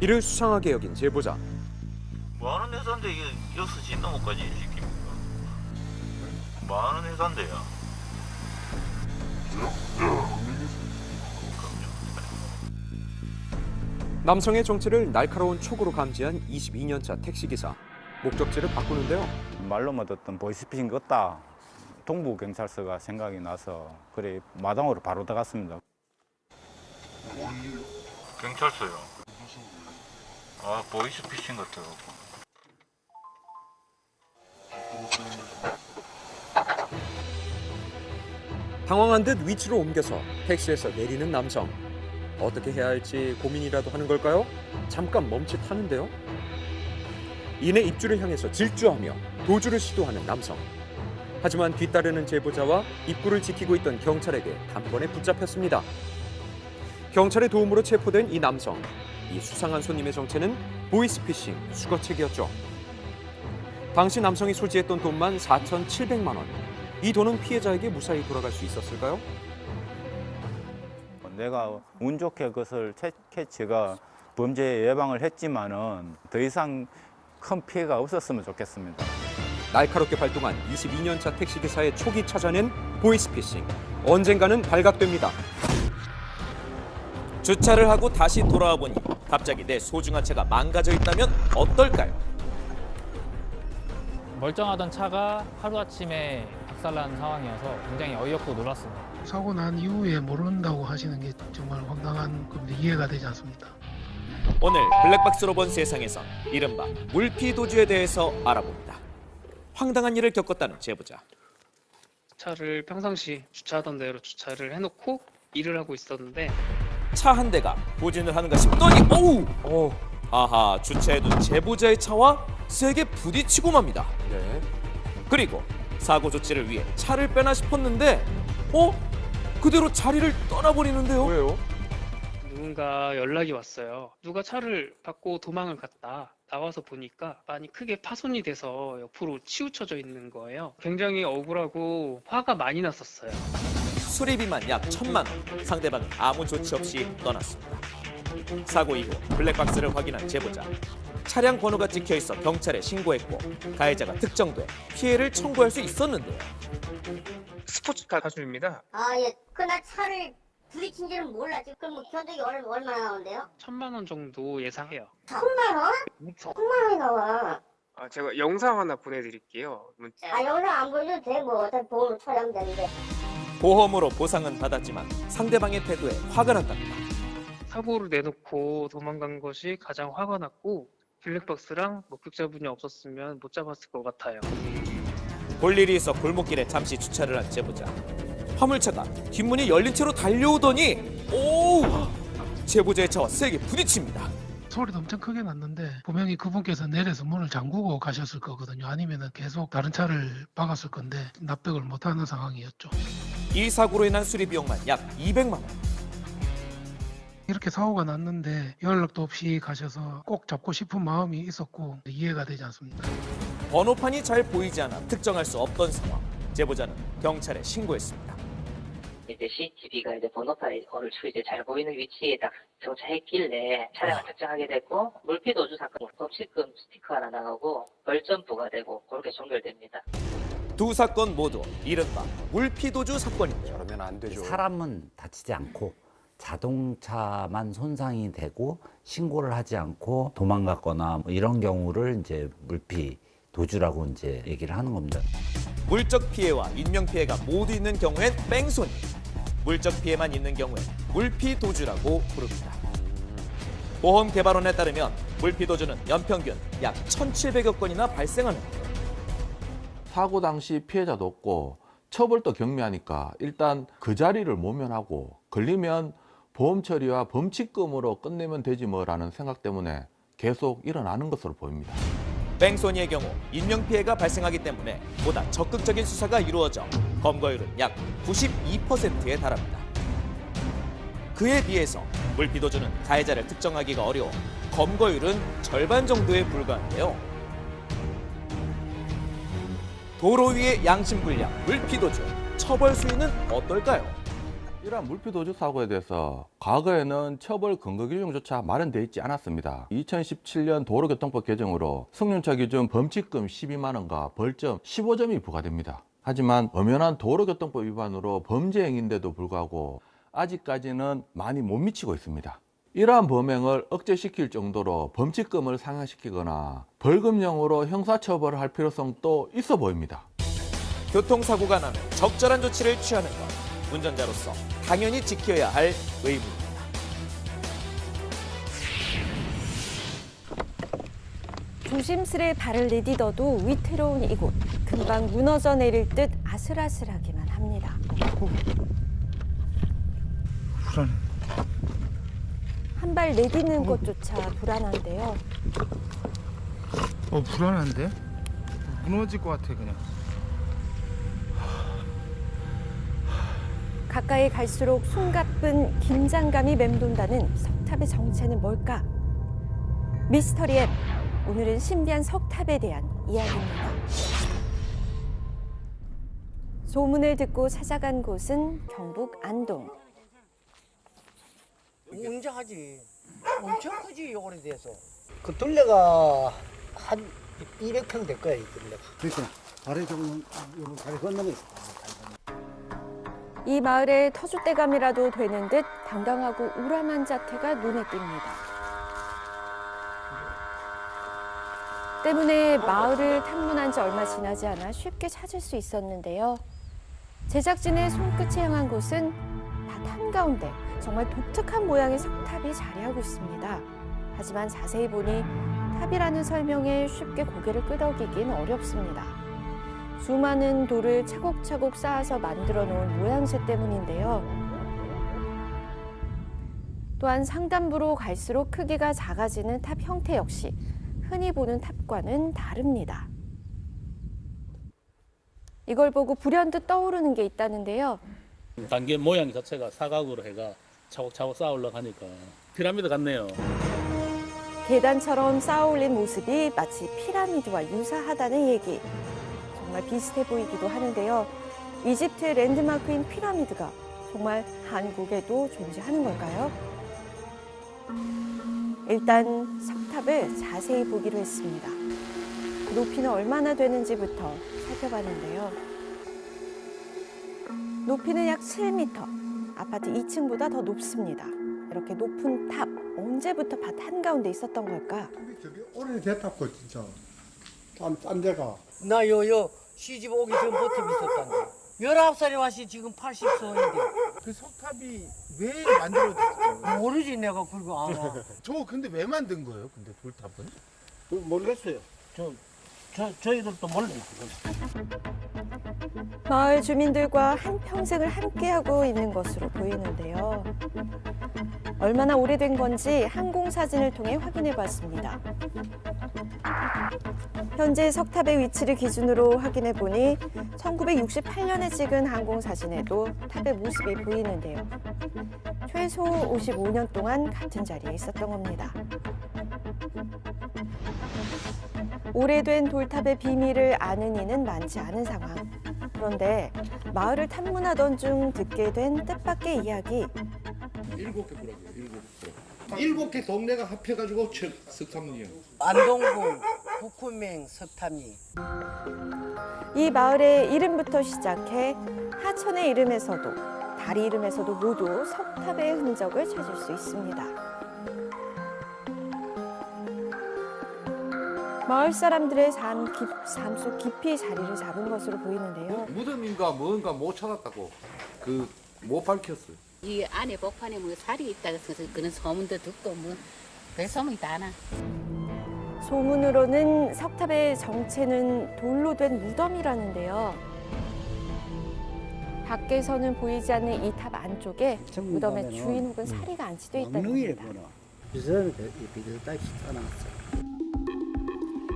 이를 수상하게 여긴 제보자. 뭐하는 회사인데 이게 여기서 진동까지 시킵니까? 뭐하는 회사인데요? 남성의 정체를 날카로운 촉으로 감지한 22년차 택시기사. 목적지를 바꾸는데요. 말로만 듣던 보이스피싱 같다. 동부경찰서가 생각이 나서 그래 마당으로 바로 들어갔습니다. 경찰서요. 아, 보이스피싱 같아요. 당황한 듯 위치로 옮겨서 택시에서 내리는 남성. 어떻게 해야 할지 고민이라도 하는 걸까요? 잠깐 멈칫하는데요. 이내 입주를 향해서 질주하며 도주를 시도하는 남성. 하지만 뒤따르는 제보자와 입구를 지키고 있던 경찰에게 단번에 붙잡혔습니다. 경찰의 도움으로 체포된 이 남성. 이 수상한 손님의 정체는 보이스피싱 수거책이었죠. 당시 남성이 소지했던 돈만 4,700만 원. 이 돈은 피해자에게 무사히 돌아갈 수 있었을까요? 내가 운 좋게 그것을 캐치가 범죄 예방을 했지만은 더 이상 큰 피해가 없었으면 좋겠습니다. 날카롭게 발동한 22년차 택시기사의 촉이 찾아낸 보이스피싱. 언젠가는 발각됩니다. 주차를 하고 다시 돌아와 보니 갑자기 내 소중한 차가 망가져 있다면 어떨까요? 멀쩡하던 차가 하루아침에 박살난 상황이어서 굉장히 어이없고 놀랐습니다. 사고 난 이후에 모른다고 하시는 게 정말 황당한 건데 이해가 되지 않습니다. 오늘 블랙박스로 본 세상에서 이른바 물피도주에 대해서 알아봅니다. 황당한 일을 겪었다는 제보자. 차를 평상시 주차하던 대로 주차를 해놓고 일을 하고 있었는데 차 한 대가 후진을 하는가 싶더니 오우! 아하, 주차해둔 제보자의 차와 세게 부딪히고 맙니다. 그리고 사고 조치를 위해 차를 빼나 싶었는데 그대로 자리를 떠나버리는데요. 왜요? 누군가 연락이 왔어요. 누가 차를 받고 도망을 갔다. 나와서 보니까 많이 크게 파손이 돼서 옆으로 치우쳐져 있는 거예요. 굉장히 억울하고 화가 많이 났었어요. 수리비만 약 1,000만 원. 상대방은 아무 조치 없이 떠났습니다. 사고 이후 블랙박스를 확인한 제보자. 차량 번호가 찍혀 있어 경찰에 신고했고 가해자가 특정돼 피해를 청구할 수 있었는데요. 스포츠카 가수입니다. 아, 예. 그날 차를 부딪힌지는 몰랐지. 그럼 뭐 견적이 얼마나 나오는데요? 1,000만 원 정도 예상해요. 1,000만 원? 1,000만 원이 나와. 제가 영상 하나 보내드릴게요. 아, 영상 안 보여줘도 돼. 뭐 어차피 보험으로 촬영되는데. 보험으로 보상은 받았지만 상대방의 태도에 화가 났답니다. 사고를 내놓고 도망간 것이 가장 화가 났고 블랙박스랑 목격자분이 없었으면 못 잡았을 것 같아요. 볼 일이 있어 골목길에 잠시 주차를 한 제보자. 화물차가 뒷문이 열린 채로 달려오더니 오! 제보자의 차와 세게 부딪힙니다. 소리도 엄청 크게 났는데 분명히 그분께서 내려서 문을 잠그고 가셨을 거거든요. 아니면 계속 다른 차를 박았을 건데 납득을 못하는 상황이었죠. 이 사고로 인한 수리 비용만 약 200만 원. 이렇게 사고가 났는데 연락도 없이 가셔서 꼭 잡고 싶은 마음이 있었고 이해가 되지 않습니다. 번호판이 잘 보이지 않아 특정할 수 없던 상황. 제보자는 경찰에 신고했습니다. 이제 CCTV가 이제 번호판이 어느 쪽 이제 잘 보이는 위치에 딱 정차했길래 차량을 특정하게 됐고 물피 도주 사건 범칙금 스티커 하나 나가고 벌점 부과되고 그렇게 종결됩니다. 두 사건 모두 이른바 물피도주 사건입니다. 그러면 안 되죠. 사람은 다치지 않고 자동차만 손상이 되고 신고를 하지 않고 도망갔거나 뭐 이런 경우를 이제 물피 도주라고 이제 얘기를 하는 겁니다. 물적 피해와 인명 피해가 모두 있는 경우엔 뺑소니, 물적 피해만 있는 경우엔 물피도주라고 부릅니다. 보험개발원에 따르면 물피도주는 연평균 약 1,700여 건이나 발생합니다. 사고 당시 피해자도 없고 처벌도 경미하니까 일단 그 자리를 모면하고 걸리면 보험 처리와 범칙금으로 끝내면 되지 뭐라는 생각 때문에 계속 일어나는 것으로 보입니다. 뺑소니의 경우 인명피해가 발생하기 때문에 보다 적극적인 수사가 이루어져 검거율은 약 92%에 달합니다. 그에 비해서 물피도주는 가해자를 특정하기가 어려워 검거율은 절반 정도에 불과한데요. 도로 위의 양심불량, 물피도주, 처벌 수위는 어떨까요? 이러한 물피도주 사고에 대해서 과거에는 처벌 근거 규정조차 마련되어 있지 않았습니다. 2017년 도로교통법 개정으로 승용차 기준 범칙금 12만 원과 벌점 15점이 부과됩니다. 하지만 엄연한 도로교통법 위반으로 범죄 행위인데도 불구하고 아직까지는 많이 못 미치고 있습니다. 이러한 범행을 억제시킬 정도로 범칙금을 상향시키거나 벌금형으로 형사처벌을 할 필요성도 있어 보입니다. 교통사고가 나면 적절한 조치를 취하는 것. 운전자로서 당연히 지켜야 할 의무입니다. 조심스레 발을 내딛어도 위태로운 이곳. 금방 무너져 내릴 듯 아슬아슬하기만 합니다. 불안해. 한 발 내딛는 것조차 불안한데요. 불안한데? 무너질 것 같아 그냥. 가까이 갈수록 숨가쁜 긴장감이 맴돈다는 석탑의 정체는 뭘까? 미스터리 앱, 오늘은 신비한 석탑에 대한 이야기입니다. 소문을 듣고 찾아간 곳은 경북 안동. 웅장하지. 엄청 크지, 요거에 대해서. 그 둘레가 한 200평 될 거야, 이 둘레가. 그러니까 다리 정도, 다리 건너면 있어. 이 마을의 터줏대감이라도 되는 듯 당당하고 우람한 자태가 눈에 띕니다. 때문에 마을을 탐문한 지 얼마 지나지 않아 쉽게 찾을 수 있었는데요. 제작진의 손끝이 향한 곳은 밭 한가운데 정말 독특한 모양의 석탑이 자리하고 있습니다. 하지만 자세히 보니 탑이라는 설명에 쉽게 고개를 끄덕이긴 어렵습니다. 수많은 돌을 차곡차곡 쌓아서 만들어 놓은 모양새 때문인데요. 또한 상단부로 갈수록 크기가 작아지는 탑 형태 역시 흔히 보는 탑과는 다릅니다. 이걸 보고 불현듯 떠오르는 게 있다는데요. 단계 모양 자체가 사각으로 해가 차곡차곡 쌓아 올라가니까 피라미드 같네요. 계단처럼 쌓아 올린 모습이 마치 피라미드와 유사하다는 얘기. 정말 비슷해 보이기도 하는데요. 이집트의 랜드마크인 피라미드가 정말 한국에도 존재하는 걸까요? 일단 석탑을 자세히 보기로 했습니다. 높이는 얼마나 되는지부터 살펴봤는데요. 높이는 약 7m, 아파트 2층보다 더 높습니다. 이렇게 높은 탑, 언제부터 밭 한가운데 있었던 걸까? 저기 오래됐다고 진짜. 딴 데가. 나 요 시집 오기 전부터 있었단다. 19살에 왔지 지금 80소인데. 그 석탑이 왜 만들어졌어요? 모르지 내가 그거 알아. 저 근데 왜 만든 거예요? 근데 돌탑은? 모르겠어요. 저희들도 모르죠. 마을 주민들과 한평생을 함께하고 있는 것으로 보이는데요. 얼마나 오래된 건지 항공사진을 통해 확인해 봤습니다. 현재 석탑의 위치를 기준으로 확인해 보니 1968년에 찍은 항공사진에도 탑의 모습이 보이는데요. 최소 55년 동안 같은 자리에 있었던 겁니다. 오래된 돌탑의 비밀을 아는 이는 많지 않은 상황. 그런데 마을을 탐문하던 중 듣게 된 뜻밖의 이야기. 7개 구라고요. 7개 동네가 합해가지고 석탑리요. 안동군, 북구맹, 석탑리. 이 마을의 이름부터 시작해 하천의 이름에서도 다리 이름에서도 모두 석탑의 흔적을 찾을 수 있습니다. 마을 사람들의 삶 속 깊이 자리를 잡은 것으로 보이는데요. 무덤인가 뭔가 못 찾았다고 못 밝혔어요. 이 안에 복판에 뭐 살이 있다고 해서 그런 소문도 듣고 뭐 별소문이 다 나. 소문으로는 석탑의 정체는 돌로 된 무덤이라는데요. 밖에서는 보이지 않는 이 탑 안쪽에 무덤의 주인 혹은 사리가 안치돼 있다는 겁니다.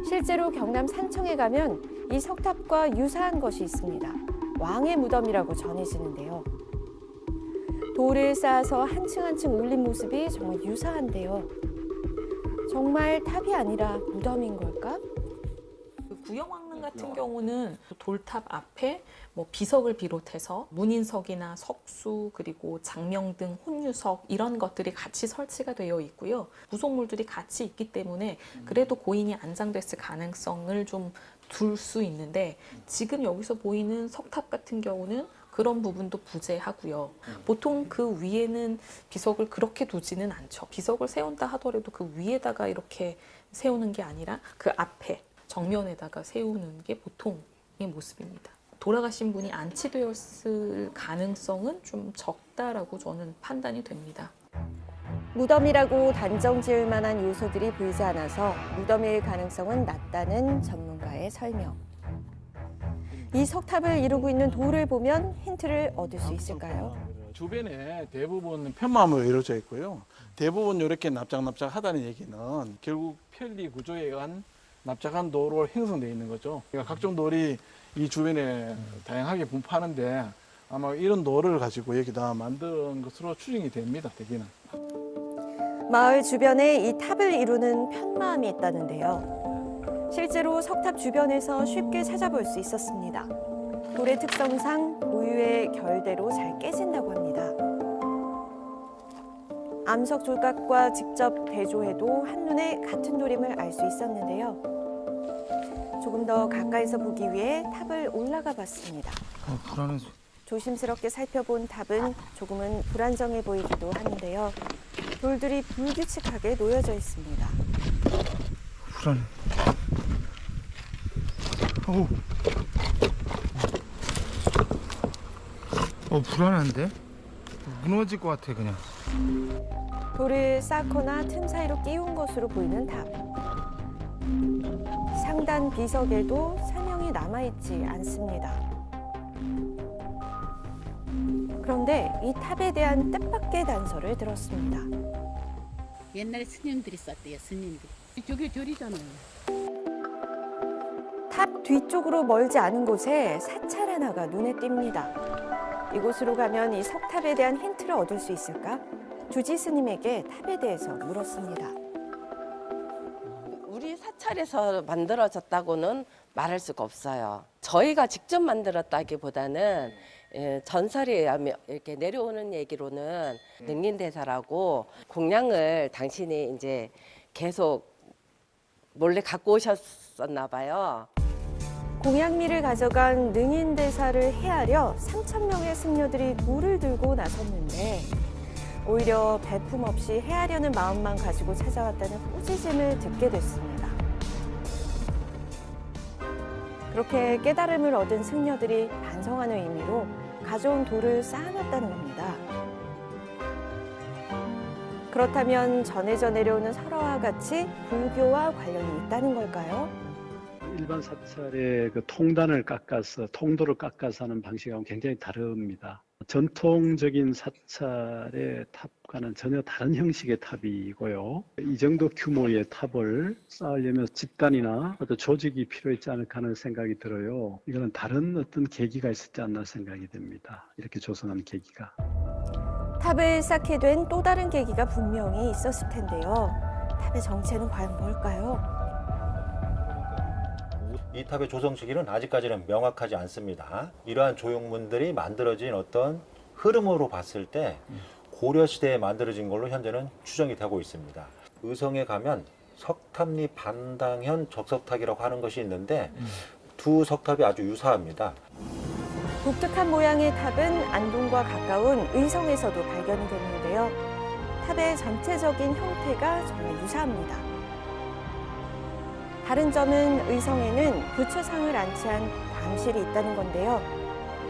실제로 경남 산청에 가면 이 석탑과 유사한 것이 있습니다. 왕의 무덤이라고 전해지는데요. 돌을 쌓아서 한 층 한 층 올린 모습이 정말 유사한데요. 정말 탑이 아니라 무덤인 걸까? 구영왕릉 같은 경우는 돌탑 앞에 뭐 비석을 비롯해서 문인석이나 석수 그리고 장명 등 혼유석 이런 것들이 같이 설치가 되어 있고요. 구속물들이 같이 있기 때문에 그래도 고인이 안장됐을 가능성을 좀 둘 수 있는데 지금 여기서 보이는 석탑 같은 경우는 그런 부분도 부재하고요. 보통 그 위에는 비석을 그렇게 두지는 않죠. 비석을 세운다 하더라도 그 위에다가 이렇게 세우는 게 아니라 그 앞에 정면에다가 세우는 게 보통의 모습입니다. 돌아가신 분이 안치되었을 가능성은 좀 적다라고 저는 판단이 됩니다. 무덤이라고 단정 지을 만한 요소들이 보이지 않아서 무덤일 가능성은 낮다는 전문가의 설명. 이 석탑을 이루고 있는 돌을 보면 힌트를 얻을 수 있을까요? 주변에 대부분 편마음으로 이루어져 있고요. 대부분 이렇게 납작납작하다는 얘기는 결국 편리 구조에 의한 납작한 도로 형성되어 있는 거죠. 그러니까 각종 돌이 이 주변에 다양하게 분포하는데 아마 이런 돌을 가지고 여기다 만든 것으로 추정이 됩니다. 대기는. 마을 주변에 이 탑을 이루는 편마음이 있다는데요. 실제로 석탑 주변에서 쉽게 찾아볼 수 있었습니다. 돌의 특성상 고유의 결대로 잘 깨진다고 합니다. 암석 조각과 직접 대조해도 한눈에 같은 돌임을 알 수 있었는데요. 조금 더 가까이서 보기 위해 탑을 올라가 봤습니다. 불안해. 조심스럽게 살펴본 탑은 조금은 불안정해 보이기도 하는데요. 돌들이 불규칙하게 놓여져 있습니다. 불안해. 불안한데? 무너질 것 같아 그냥. 돌을 쌓거나 틈 사이로 끼운 것으로 보이는 탑. 상단 비석에도 설명이 남아있지 않습니다. 그런데 이 탑에 대한 뜻밖의 단서를 들었습니다. 옛날에 스님들이 썼대요, 스님들이. 저게 절이잖아요. 탑 뒤쪽으로 멀지 않은 곳에 사찰 하나가 눈에 띕니다. 이곳으로 가면 이 석탑에 대한 힌트를 얻을 수 있을까? 주지 스님에게 탑에 대해서 물었습니다. 우리 사찰에서 만들어졌다고는 말할 수가 없어요. 저희가 직접 만들었다기보다는 전설에 의하면 이렇게 내려오는 얘기로는 능인대사라고 공양을 당신이 이제 계속 몰래 갖고 오셨었나 봐요. 공양미를 가져간 능인대사를 해하려 3,000명의 승려들이 물을 들고 나섰는데 오히려 배품 없이 해하려는 마음만 가지고 찾아왔다는 꾸짖음을 듣게 됐습니다. 그렇게 깨달음을 얻은 승려들이 반성하는 의미로 가져온 돌을 쌓아놨다는 겁니다. 그렇다면 전해져 내려오는 설화와 같이 불교와 관련이 있다는 걸까요? 일반 사찰의 그 통단을 깎아서 통도를 깎아서 하는 방식하고 굉장히 다릅니다. 전통적인 사찰의 탑과는 전혀 다른 형식의 탑이고요. 이 정도 규모의 탑을 쌓으려면 집단이나 어떤 조직이 필요했지 않을까 하는 생각이 들어요. 이거는 다른 어떤 계기가 있었지 않나 생각이 됩니다. 이렇게 조성한 계기가. 탑을 쌓게 된 또 다른 계기가 분명히 있었을 텐데요. 탑의 정체는 과연 뭘까요? 이 탑의 조성 시기는 아직까지는 명확하지 않습니다. 이러한 조형문들이 만들어진 어떤 흐름으로 봤을 때 고려 시대에 만들어진 걸로 현재는 추정이 되고 있습니다. 의성에 가면 석탑리 반당현 적석탑이라고 하는 것이 있는데 두 석탑이 아주 유사합니다. 독특한 모양의 탑은 안동과 가까운 의성에서도 발견이 됐는데요. 탑의 전체적인 형태가 정말 유사합니다. 다른 점은 의성에는 부처상을 안치한 광실이 있다는 건데요.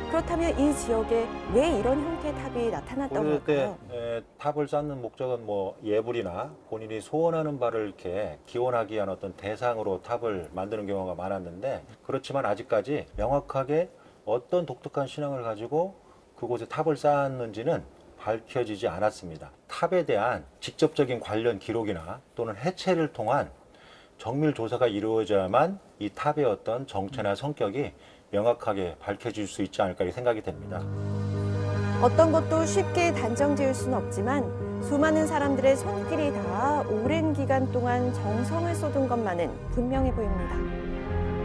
그렇다면 이 지역에 왜 이런 형태의 탑이 나타났던 고려 때 걸까요? 탑을 쌓는 목적은 뭐 예불이나 본인이 소원하는 바를 이렇게 기원하기 위한 어떤 대상으로 탑을 만드는 경우가 많았는데 그렇지만 아직까지 명확하게 어떤 독특한 신앙을 가지고 그곳에 탑을 쌓았는지는 밝혀지지 않았습니다. 탑에 대한 직접적인 관련 기록이나 또는 해체를 통한 정밀 조사가 이루어져야만 이 탑의 어떤 정체나 성격이 명확하게 밝혀질 수 있지 않을까 생각이 됩니다. 어떤 것도 쉽게 단정 지을 수는 없지만 수많은 사람들의 손길이 닿아 오랜 기간 동안 정성을 쏟은 것만은 분명해 보입니다.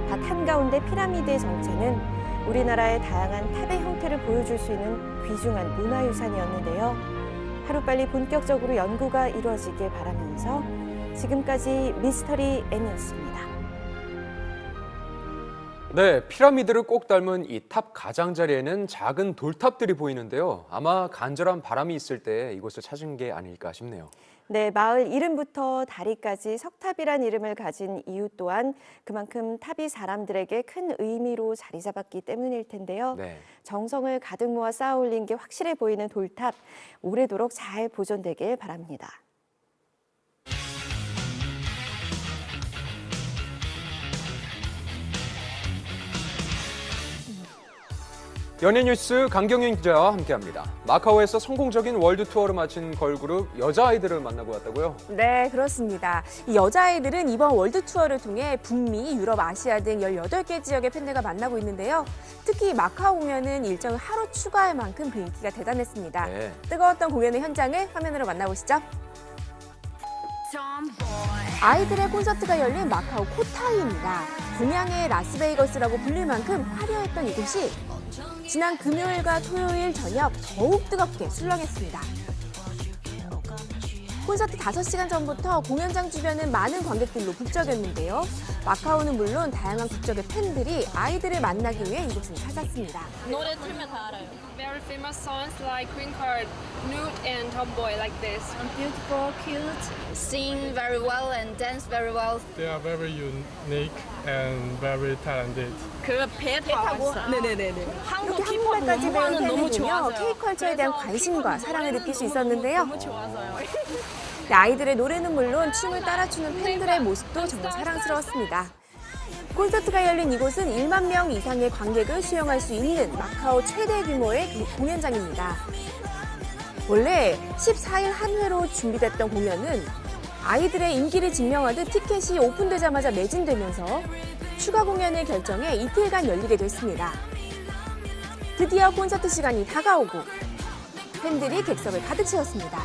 밭 한가운데 피라미드의 정체는 우리나라의 다양한 탑의 형태를 보여줄 수 있는 귀중한 문화유산이었는데요. 하루빨리 본격적으로 연구가 이루어지길 바라면서 지금까지 미스터리 N이었습니다. 네, 피라미드를 꼭 닮은 이 탑 가장자리에는 작은 돌탑들이 보이는데요. 아마 간절한 바람이 있을 때 이곳을 찾은 게 아닐까 싶네요. 네, 마을 이름부터 다리까지 석탑이란 이름을 가진 이유 또한 그만큼 탑이 사람들에게 큰 의미로 자리 잡았기 때문일 텐데요. 네. 정성을 가득 모아 쌓아 올린 게 확실해 보이는 돌탑, 오래도록 잘 보존되길 바랍니다. 연예뉴스 강경윤 기자와 함께합니다. 마카오에서 성공적인 월드 투어를 마친 걸그룹 여자아이들을 만나고 왔다고요? 네, 그렇습니다. 이 여자아이들은 이번 월드 투어를 통해 북미, 유럽, 아시아 등 18개 지역의 팬들과 만나고 있는데요. 특히 마카오 공연은 일정을 하루 추가할 만큼 그 인기가 대단했습니다. 네. 뜨거웠던 공연의 현장을 화면으로 만나보시죠. 아이들의 콘서트가 열린 마카오 코타이입니다. 동양의 라스베이거스라고 불릴 만큼 화려했던 이곳이 지난 금요일과 토요일 저녁 더욱 뜨겁게 술렁했습니다. 콘서트 5시간 전부터 공연장 주변은 많은 관객들로 북적였는데요. 마카오는 물론 다양한 국적의 팬들이 아이들을 만나기 위해 이곳을 찾았습니다. 노래 틀면 다 알아요. Very famous songs like Green Card, Nude and Tomboy like this. Beautiful, cute, sing very well and dance very well. They are very unique and very talented. 그 배 타고 네네네네. 이렇게 한국말까지 배운 팬들은요 K-컬처에 대한 관심과 사랑을 느낄 수 있었는데요. 너무 좋아서요. 아이들의 노래는 물론 춤을 따라추는 팬들의 모습도 정말 사랑스러웠습니다. 콘서트가 열린 이곳은 1만 명 이상의 관객을 수용할 수 있는 마카오 최대 규모의 공연장입니다. 원래 14일 한 회로 준비됐던 공연은 아이들의 인기를 증명하듯 티켓이 오픈되자마자 매진되면서 추가 공연을 결정해 이틀간 열리게 됐습니다. 드디어 콘서트 시간이 다가오고 팬들이 객석을 가득 채웠습니다.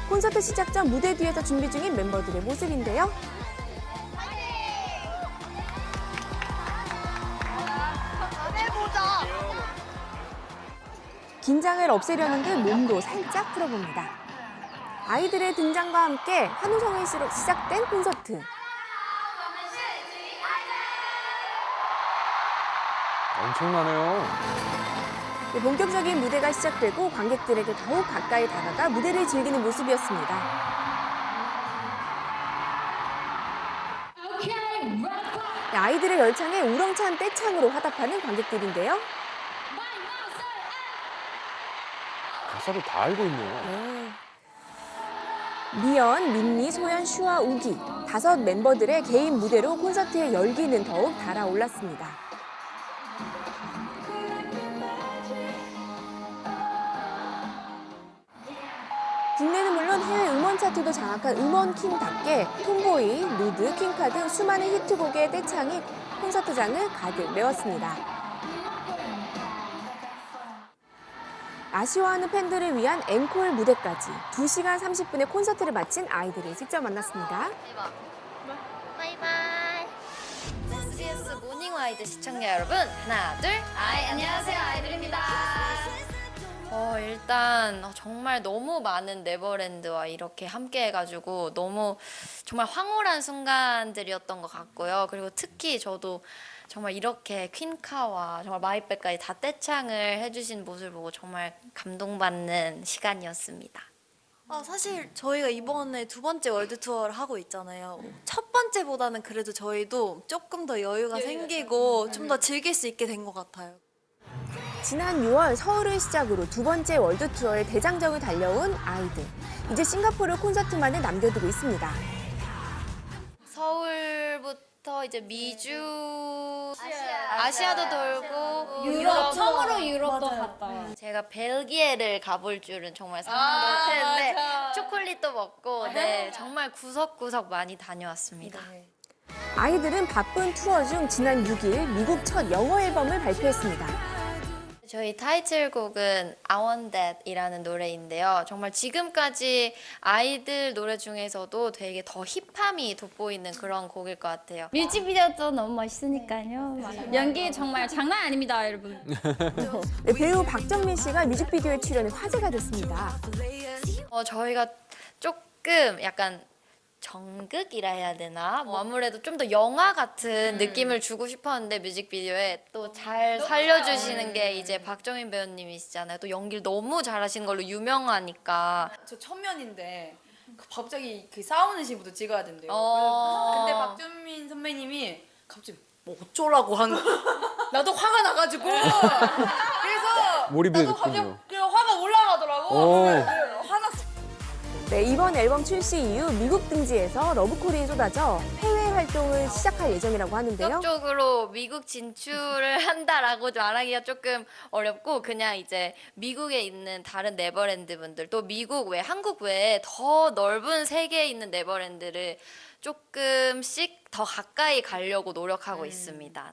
콘서트 시작 전 무대 뒤에서 준비 중인 멤버들의 모습인데요. 잘해보자. 긴장을 없애려는 듯 몸도 살짝 풀어봅니다. 아이들의 등장과 함께 환호성에 시작된 콘서트. 엄청나네요. 본격적인 무대가 시작되고 관객들에게 더욱 가까이 다가가 무대를 즐기는 모습이었습니다. 아이들의 열창에 우렁찬 떼창으로 화답하는 관객들인데요. 가사를 다 알고 있네요. 미연, 민니, 소연, 슈아, 우기 5 멤버들의 개인 무대로 콘서트의 열기는 더욱 달아올랐습니다. 국내는 물론 해외 음원 차트도 장악한 음원킹답게 톰보이, 누드, 퀸카 등 수많은 히트곡의 떼창이 콘서트장을 가득 메웠습니다. 아쉬워하는 팬들을 위한 앵콜 무대까지 2시간 30분의 콘서트를 마친 아이들을 직접 만났습니다. 바이바이. SBS 모닝 아이들 시청자 여러분, 하나, 둘, 안녕하세요, 아이들입니다. 일단 정말 너무 많은 네버랜드와 이렇게 함께 해가지고 너무 정말 황홀한 순간들이었던 것 같고요. 그리고 특히 저도 정말 이렇게 퀸카와 정말 마이백까지 다 떼창을 해주신 모습을 보고 정말 감동받는 시간이었습니다. 사실 저희가 이번에 2번째 월드 투어를 하고 있잖아요. 첫 번째보다는 그래도 저희도 조금 더 여유가 생기고 좀 더 즐길 수 있게 된 것 같아요. 지난 6월 서울을 시작으로 2번째 월드 투어에 대장정을 달려온 아이들. 이제 싱가포르 콘서트만을 남겨두고 있습니다. 서울부터 이제 미주, 아시아도 돌고 유럽, 처음으로 유럽도 갔다 와요. 제가 벨기에를 가볼 줄은 정말 상상도 못했는데 초콜릿도 먹고 정말 구석구석 많이 다녀왔습니다. 아이들은 바쁜 투어 중 지난 6일 미국 첫 영어 앨범을 발표했습니다. 저희 타이틀곡은 I Want That이라는 노래인데요. 정말 지금까지 아이들 노래 중에서도 되게 더 힙함이 돋보이는 그런 곡일 것 같아요. 뮤직비디오도 너무 멋있으니까요. 연기 정말 장난 아닙니다, 여러분. 배우 박정민 씨가 뮤직비디오에 출연해 화제가 됐습니다. 저희가 조금 약간 정극이라 해야 되나? 아무래도 좀 더 영화 같은 느낌을 주고 싶었는데 뮤직비디오에 또 잘 살려주시는 게 이제 박정민 배우님이시잖아요. 또 연기를 너무 잘하시는 걸로 유명하니까. 저 천면인데 갑자기 그 싸우는 신부도 찍어야 된대요. 근데 박정민 선배님이 갑자기 뭐 어쩌라고 한 나도 화가 나가지고 그래서 몰입이 나도 갑자기 됐군요. 그냥 화가 올라가더라고. 화났어. 네, 이번 앨범 출시 이후 미국 등지에서 러브콜이 쏟아져 해외 활동을 시작할 예정이라고 하는데요. 본격적으로 미국 진출을 한다라고 말하기가 조금 어렵고 그냥 이제 미국에 있는 다른 네버랜드 분들 또 미국 외 한국 외에 더 넓은 세계에 있는 네버랜드를 조금씩 더 가까이 가려고 노력하고 있습니다.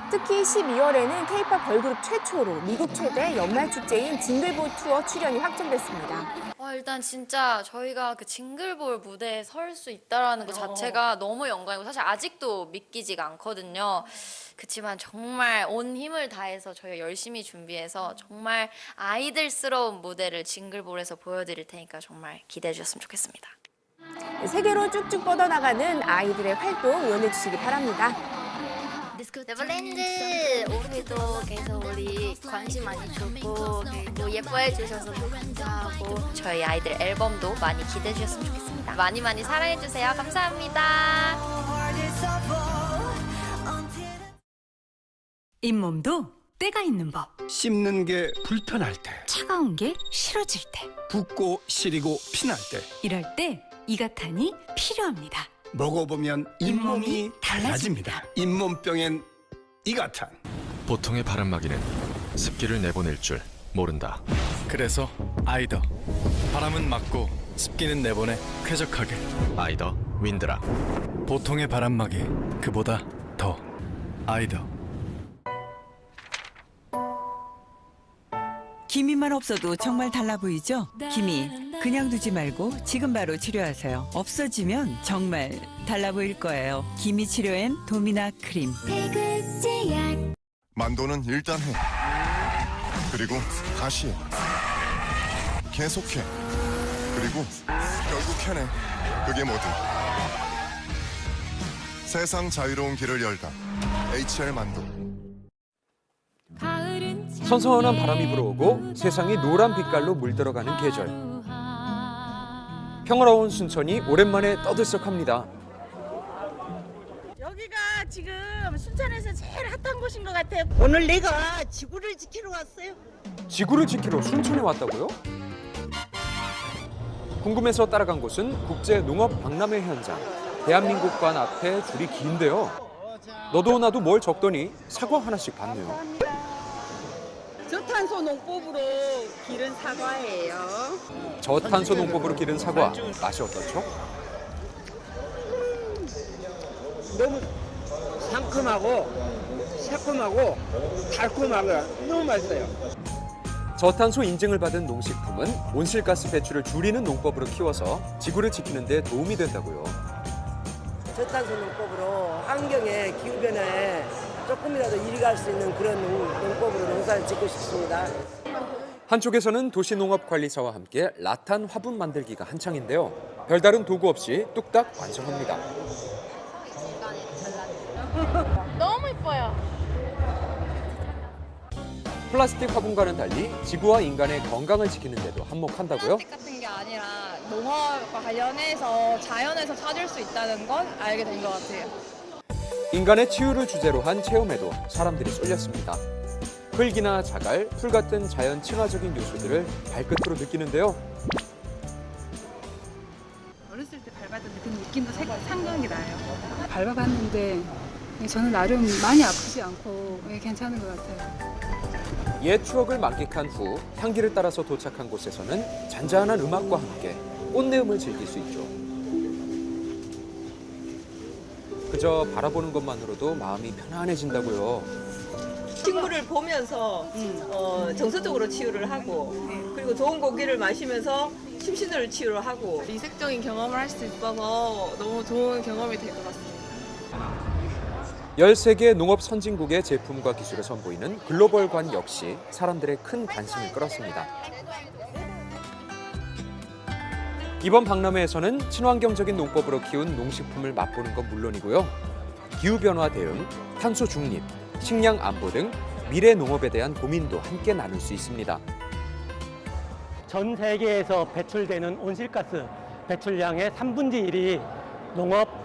특히 12월에는 K-POP 걸그룹 최초로 미국 최대 연말 축제인 징글볼 투어 출연이 확정됐습니다. 일단 진짜 저희가 그 징글볼 무대에 설 수 있다라는 것 자체가 너무 영광이고 사실 아직도 믿기지가 않거든요. 그렇지만 정말 온 힘을 다해서 저희가 열심히 준비해서 정말 아이들스러운 무대를 징글볼에서 보여드릴 테니까 정말 기대해 주셨으면 좋겠습니다. 세계로 쭉쭉 뻗어나가는 아이들의 활동 응원해 주시기 바랍니다. 네버랜드 올해도 계속 우리 관심 많이 줬고 그리고 예뻐해 주셔서 너무 감사하고 저희 아이들 앨범도 많이 기대해 주셨으면 좋겠습니다. 많이 많이 사랑해 주세요. 감사합니다. 잇몸도 때가 있는 법. 씹는 게 불편할 때, 차가운 게 싫어질 때, 붓고 시리고 피날 때, 이럴 때 이가탄이 필요합니다. 먹어보면 잇몸이 달라집니다. 잇몸병엔 이가탄. 보통의 바람막이는 습기를 내보낼 줄 모른다. 그래서 아이더. 바람은 막고 습기는 내보내 쾌적하게. 아이더 윈드라. 보통의 바람막이 그보다 더 아이더. 기미만 없어도 정말 달라 보이죠? 기미 그냥 두지 말고 지금 바로 치료하세요. 없어지면 정말 달라 보일 거예요. 기미 치료엔 도미나 크림. 만도는 일단 해. 그리고 다시 계속해. 그리고 결국 해내. 그게 뭐든. 세상 자유로운 길을 열다. HR 만두. 선선한 바람이 불어오고 세상이 노란 빛깔로 물들어가는 계절. 평화로운 순천이 오랜만에 떠들썩합니다. 여기가 지금 순천에서 제일 핫한 곳인 것 같아요. 오늘 내가 지구를 지키러 왔어요. 지구를 지키러 순천에 왔다고요? 궁금해서 따라간 곳은 국제농업박람회 현장. 대한민국관 앞에 줄이 긴데요. 너도 나도 뭘 적더니 사과 하나씩 받네요. 저탄소 농법으로 기른 사과예요. 저탄소 농법으로 기른 사과, 맛이 어떻죠? 너무 상큼하고 새콤하고 달콤하고 너무 맛있어요. 저탄소 인증을 받은 농식품은 온실가스 배출을 줄이는 농법으로 키워서 지구를 지키는 데 도움이 된다고요. 저탄소 농법으로 환경에 기후변화에 조금이라도 일갈 수 있는 그런 농법으로 농사를 짓고 싶습니다. 한쪽에서는 도시농업관리사와 함께 라탄 화분 만들기가 한창인데요. 별다른 도구 없이 뚝딱 완성합니다. 너무 예뻐요. 플라스틱 화분과는 달리 지구와 인간의 건강을 지키는 데도 한몫한다고요? 플라스틱 같은 게 아니라 농업과 관련해서 자연에서 찾을 수 있다는 건 알게 된 것 같아요. 인간의 치유를 주제로 한 체험에도 사람들이 쏠렸습니다. 흙이나 자갈, 풀 같은 자연 친화적인 요소들을 발끝으로 느끼는데요. 어렸을 때 밟았는데 그 느낌도 상당히 나요. 밟아봤는데 저는 나름 많이 아프지 않고 괜찮은 것 같아요. 옛 추억을 만끽한 후 향기를 따라서 도착한 곳에서는 잔잔한 음악과 함께 꽃내음을 즐길 수 있죠. 그저 바라보는 것만으로도 마음이 편안해진다고요. 식물을 보면서 정서적으로 치유를 하고 그리고 좋은 공기를 마시면서 심신을 치유를 하고 이색적인 경험을 할 수 있어서 너무 좋은 경험이 될 것 같습니다. 13개 농업 선진국의 제품과 기술을 선보이는 글로벌관 역시 사람들의 큰 관심을 끌었습니다. 이번 박람회에서는 친환경적인 농법으로 키운 농식품을 맛보는 건 물론이고요. 기후변화 대응, 탄소 중립, 식량 안보 등 미래 농업에 대한 고민도 함께 나눌 수 있습니다. 전 세계에서 배출되는 온실가스 배출량의 3분의 1이 농업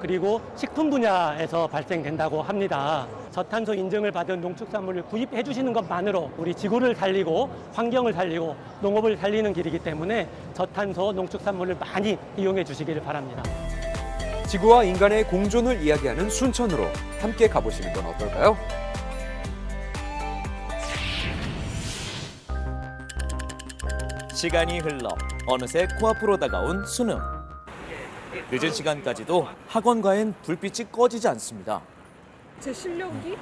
그리고 식품 분야에서 발생된다고 합니다. 저탄소 인증을 받은 농축산물을 구입해 주시는 것만으로 우리 지구를 살리고 환경을 살리고 농업을 살리는 길이기 때문에 저탄소 농축산물을 많이 이용해 주시기를 바랍니다. 지구와 인간의 공존을 이야기하는 순천으로 함께 가보시는 건 어떨까요? 시간이 흘러 어느새 코앞으로 다가온 수능. 늦은 시간까지도 학원가엔 불빛이 꺼지지 않습니다. 제 실력이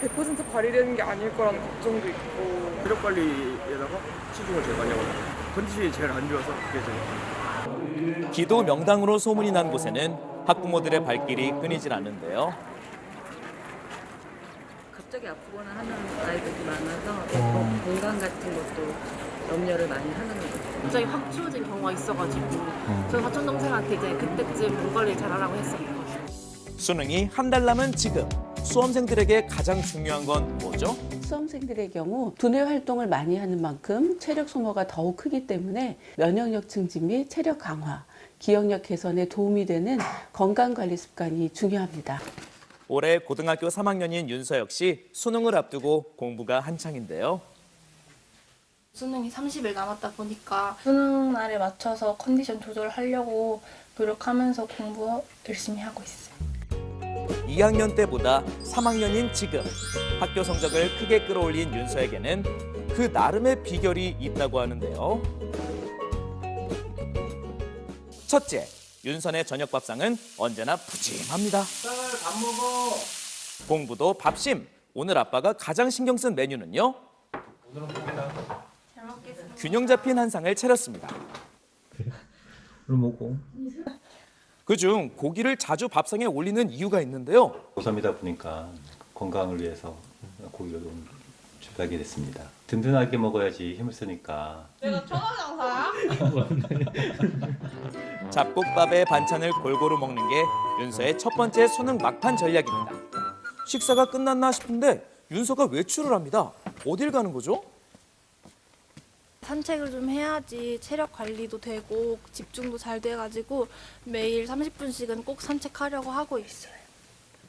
100% 발휘되는 게 아닐 거라는 걱정도 있고 체력 관리에다가 치중을 제일 많이 하거든요. 컨디션이 제일 안 좋아서 그게 제일 기도 명당으로 소문이 난 곳에는 학부모들의 발길이 끊이질 않는데요. 갑자기 아프거나 하는 아이들이 많아서 건강 같은 것도 염려를 많이 하는 것 같아요. 갑자기 확 추워진 경우가 있어가지고 저희 사촌 동생한테 이제 그때쯤 몸 관리 잘하라고 했어요. 수능이 한 달 남은 지금 수험생들에게 가장 중요한 건 뭐죠? 수험생들의 경우 두뇌 활동을 많이 하는 만큼 체력 소모가 더욱 크기 때문에 면역력 증진 및 체력 강화, 기억력 개선에 도움이 되는 건강관리 습관이 중요합니다. 올해 고등학교 3학년인 윤서혁 씨 수능을 앞두고 공부가 한창인데요. 수능이 30일 남았다 보니까 수능 날에 맞춰서 컨디션 조절하려고 노력하면서 공부 열심히 하고 있어요. 2학년 때보다 3학년인 지금 학교 성적을 크게 끌어올린 윤서에게는 그 나름의 비결이 있다고 하는데요. 첫째, 윤선의 저녁 밥상은 언제나 푸짐합니다. 밥 먹어. 공부도 밥심. 오늘 아빠가 가장 신경 쓴 메뉴는요? 오늘은 고기다. 잘 먹겠습니다. 균형 잡힌 한 상을 차렸습니다. 오늘 먹고. 그중 고기를 자주 밥상에 올리는 이유가 있는데요. 고3이다 보니까 건강을 위해서 고기가 좀 접하게 됐습니다. 든든하게 먹어야지 힘을 쓰니까. 내가 천하장사야? 잡곡밥에 반찬을 골고루 먹는 게 윤서의 첫 번째 수능 막판 전략입니다. 식사가 끝났나 싶은데 윤서가 외출을 합니다. 어딜 가는 거죠? 산책을 좀 해야지 체력 관리도 되고 집중도 잘 돼가지고 매일 30분씩은 꼭 산책하려고 하고 있어요.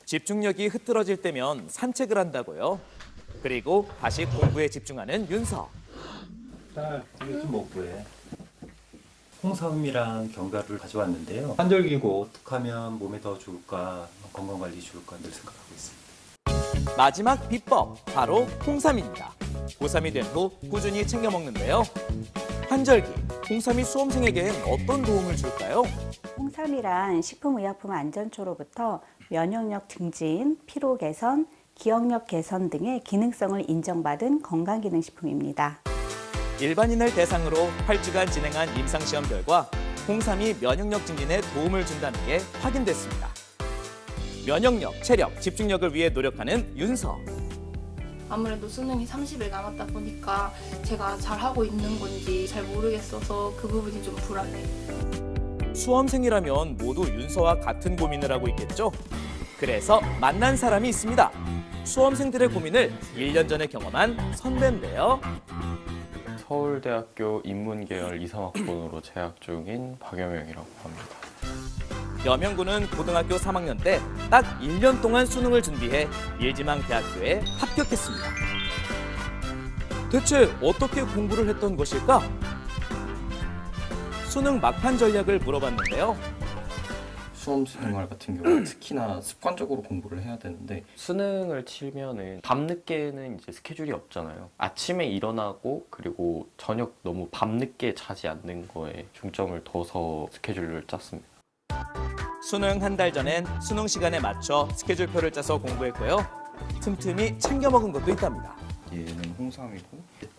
집중력이 흐트러질 때면 산책을 한다고요. 그리고 다시 공부에 집중하는 윤서. 딸, 이거 좀 먹고 해. 홍삼이랑 견과류를 가져왔는데요. 환절기고 어떡하면 몸에 더 좋을까, 건강관리 좋을까 늘 생각하고 있습니다. 마지막 비법, 바로 홍삼입니다. 고3이 된 후 꾸준히 챙겨 먹는데요. 환절기, 홍삼이 수험생에겐 어떤 도움을 줄까요? 홍삼이란 식품의약품안전처로부터 면역력 증진, 피로 개선, 기억력 개선 등의 기능성을 인정받은 건강기능식품입니다. 일반인을 대상으로 8주간 진행한 임상시험 결과 홍삼이 면역력 증진에 도움을 준다는 게 확인됐습니다. 면역력, 체력, 집중력을 위해 노력하는 윤서. 아무래도 수능이 30일 남았다 보니까 제가 잘하고 있는 건지 잘 모르겠어서 그 부분이 좀 불안해요. 수험생이라면 모두 윤서와 같은 고민을 하고 있겠죠? 그래서 만난 사람이 있습니다. 수험생들의 고민을 1년 전에 경험한 선배인데요. 서울대학교 인문계열 2, 3학번으로 재학 중인 박여명이라고 합니다. 여명군은 고등학교 3학년 때 딱 1년 동안 수능을 준비해 예지망대학교에 합격했습니다. 대체 어떻게 공부를 했던 것일까? 수능 막판 전략을 물어봤는데요. 수험 생활 같은 경우는 특히나 습관적으로 공부를 해야 되는데 수능을 치면은 밤늦게는 이제 스케줄이 없잖아요. 아침에 일어나고 그리고 저녁 너무 밤늦게 자지 않는 거에 중점을 둬서 스케줄을 짰습니다. 수능 한 달 전엔 수능 시간에 맞춰 스케줄표를 짜서 공부했고요. 틈틈이 챙겨 먹은 것도 있답니다. 얘는 홍삼이고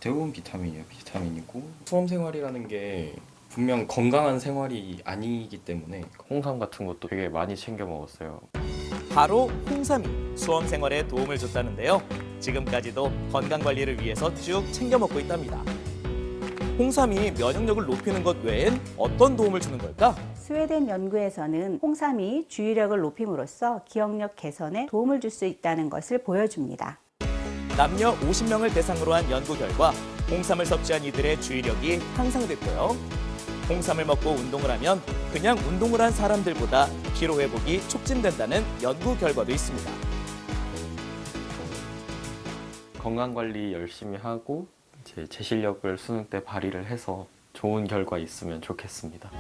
대부분 비타민이에요. 비타민이고 수험 생활이라는 게 분명 건강한 생활이 아니기 때문에 홍삼 같은 것도 되게 많이 챙겨 먹었어요. 바로 홍삼이 수험 생활에 도움을 줬다는데요. 지금까지도 건강 관리를 위해서 쭉 챙겨 먹고 있답니다. 홍삼이 면역력을 높이는 것 외엔 어떤 도움을 주는 걸까? 스웨덴 연구에서는 홍삼이 주의력을 높임으로써 기억력 개선에 도움을 줄 수 있다는 것을 보여줍니다. 남녀 50명을 대상으로 한 연구 결과 홍삼을 섭취한 이들의 주의력이 향상됐고요. 홍삼을 먹고 운동을 하면 그냥 운동을 한 사람들보다 피로 회복이 촉진된다는 연구 결과도 있습니다. 건강 관리 열심히 하고 제 실력을 수능 때 발휘를 해서 좋은 결과 있으면 좋겠습니다.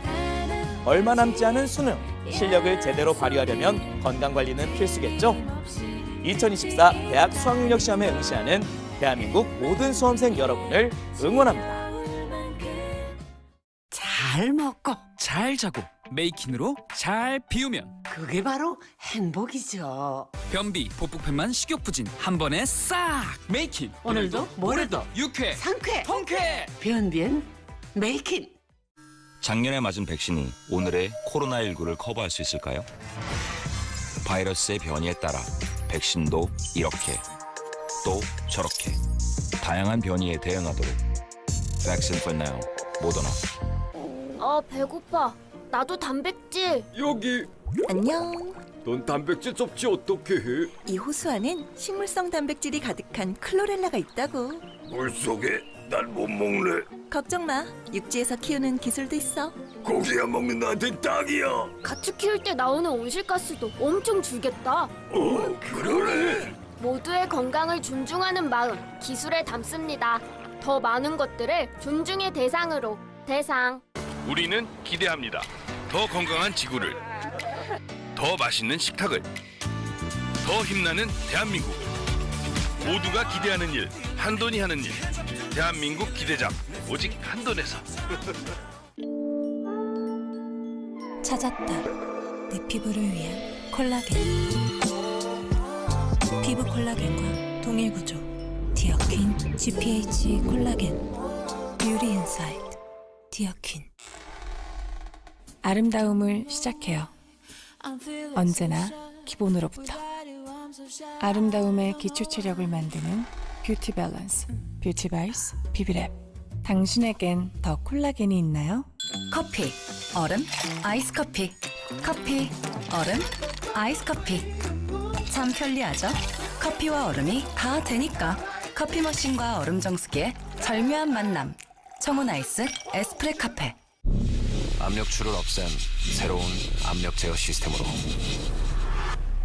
얼마 남지 않은 수능, 실력을 제대로 발휘하려면 건강 관리는 필수겠죠? 2024 대학 수학능력 시험에 응시하는 대한민국 모든 수험생 여러분을 응원합니다. 잘 먹고 잘 자고 메이킨으로 잘 비우면 그게 바로 행복이죠. 변비, 복부편만 식욕부진 한 번에 싹! 메이킨 오늘도 모레도 유쾌, 상쾌, 통쾌! 변비엔 메이킨. 작년에 맞은 백신이 오늘의 코로나19를 커버할 수 있을까요? 바이러스의 변이에 따라 백신도 이렇게 또 저렇게 다양한 변이에 대응하도록 Vaccine for Now, 모더나. 배고파. 나도 단백질. 여기. 안녕. 넌 단백질 섭취 어떻게 해? 이 호수안엔 식물성 단백질이 가득한 클로렐라가 있다고. 물속에 난 못 먹네. 걱정 마. 육지에서 키우는 기술도 있어. 고기야 먹는 나한테 딱이야. 같이 키울 때 나오는 온실가스도 엄청 줄겠다. 그러네. 모두의 건강을 존중하는 마음, 기술에 담습니다. 더 많은 것들을 존중의 대상으로. 대상. 우리는 기대합니다. 더 건강한 지구를, 더 맛있는 식탁을, 더 힘나는 대한민국. 모두가 기대하는 일, 한돈이 하는 일. 대한민국 기대작, 오직 한돈에서. 찾았다. 내 피부를 위한 콜라겐. 피부 콜라겐과 동일 구조. 디어퀸 GPH 콜라겐. 뷰티 인사이트. 디어퀸. 아름다움을 시작해요. 언제나 기본으로부터. 아름다움의 기초 체력을 만드는 뷰티 밸런스, 뷰티 바이스 비비랩. 당신에겐 더 콜라겐이 있나요? 커피, 얼음, 아이스 커피. 커피, 얼음, 아이스 커피. 참 편리하죠? 커피와 얼음이 다 되니까. 커피 머신과 얼음 정수기의 절묘한 만남. 청운 아이스 에스프레 카페. 압력줄을 없앤 새로운 압력 제어 시스템으로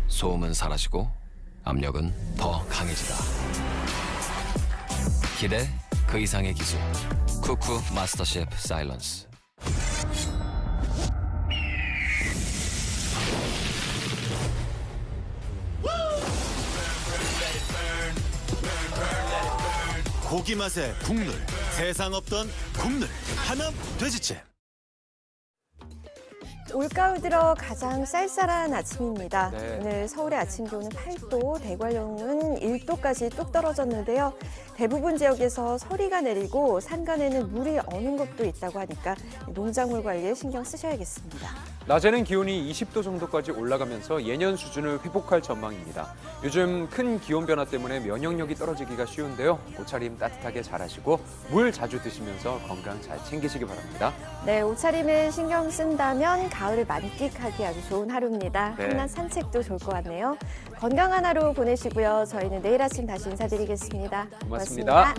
소음은 사라지고 압력은 더 강해지다. 기대 그 이상의 기술. 쿠쿠 마스터 셰프 사일런스. 고기 맛의 국룰, 세상 없던 국룰, 하남 돼지잼. 올가을 들어 가장 쌀쌀한 아침입니다. 네. 오늘 서울의 아침 기온은 8도, 대관령은 1도까지 뚝 떨어졌는데요. 대부분 지역에서 서리가 내리고 산간에는 물이 어는 곳도 있다고 하니까 농작물 관리에 신경 쓰셔야겠습니다. 낮에는 기온이 20도 정도까지 올라가면서 예년 수준을 회복할 전망입니다. 요즘 큰 기온 변화 때문에 면역력이 떨어지기가 쉬운데요. 옷차림 따뜻하게 잘 하시고 물 자주 드시면서 건강 잘 챙기시기 바랍니다. 네, 옷차림에 신경 쓴다면 가을을 만끽하기 아주 좋은 하루입니다. 네. 한낮 산책도 좋을 것 같네요. 건강한 하루 보내시고요. 저희는 내일 아침 다시 인사드리겠습니다. 고맙습니다.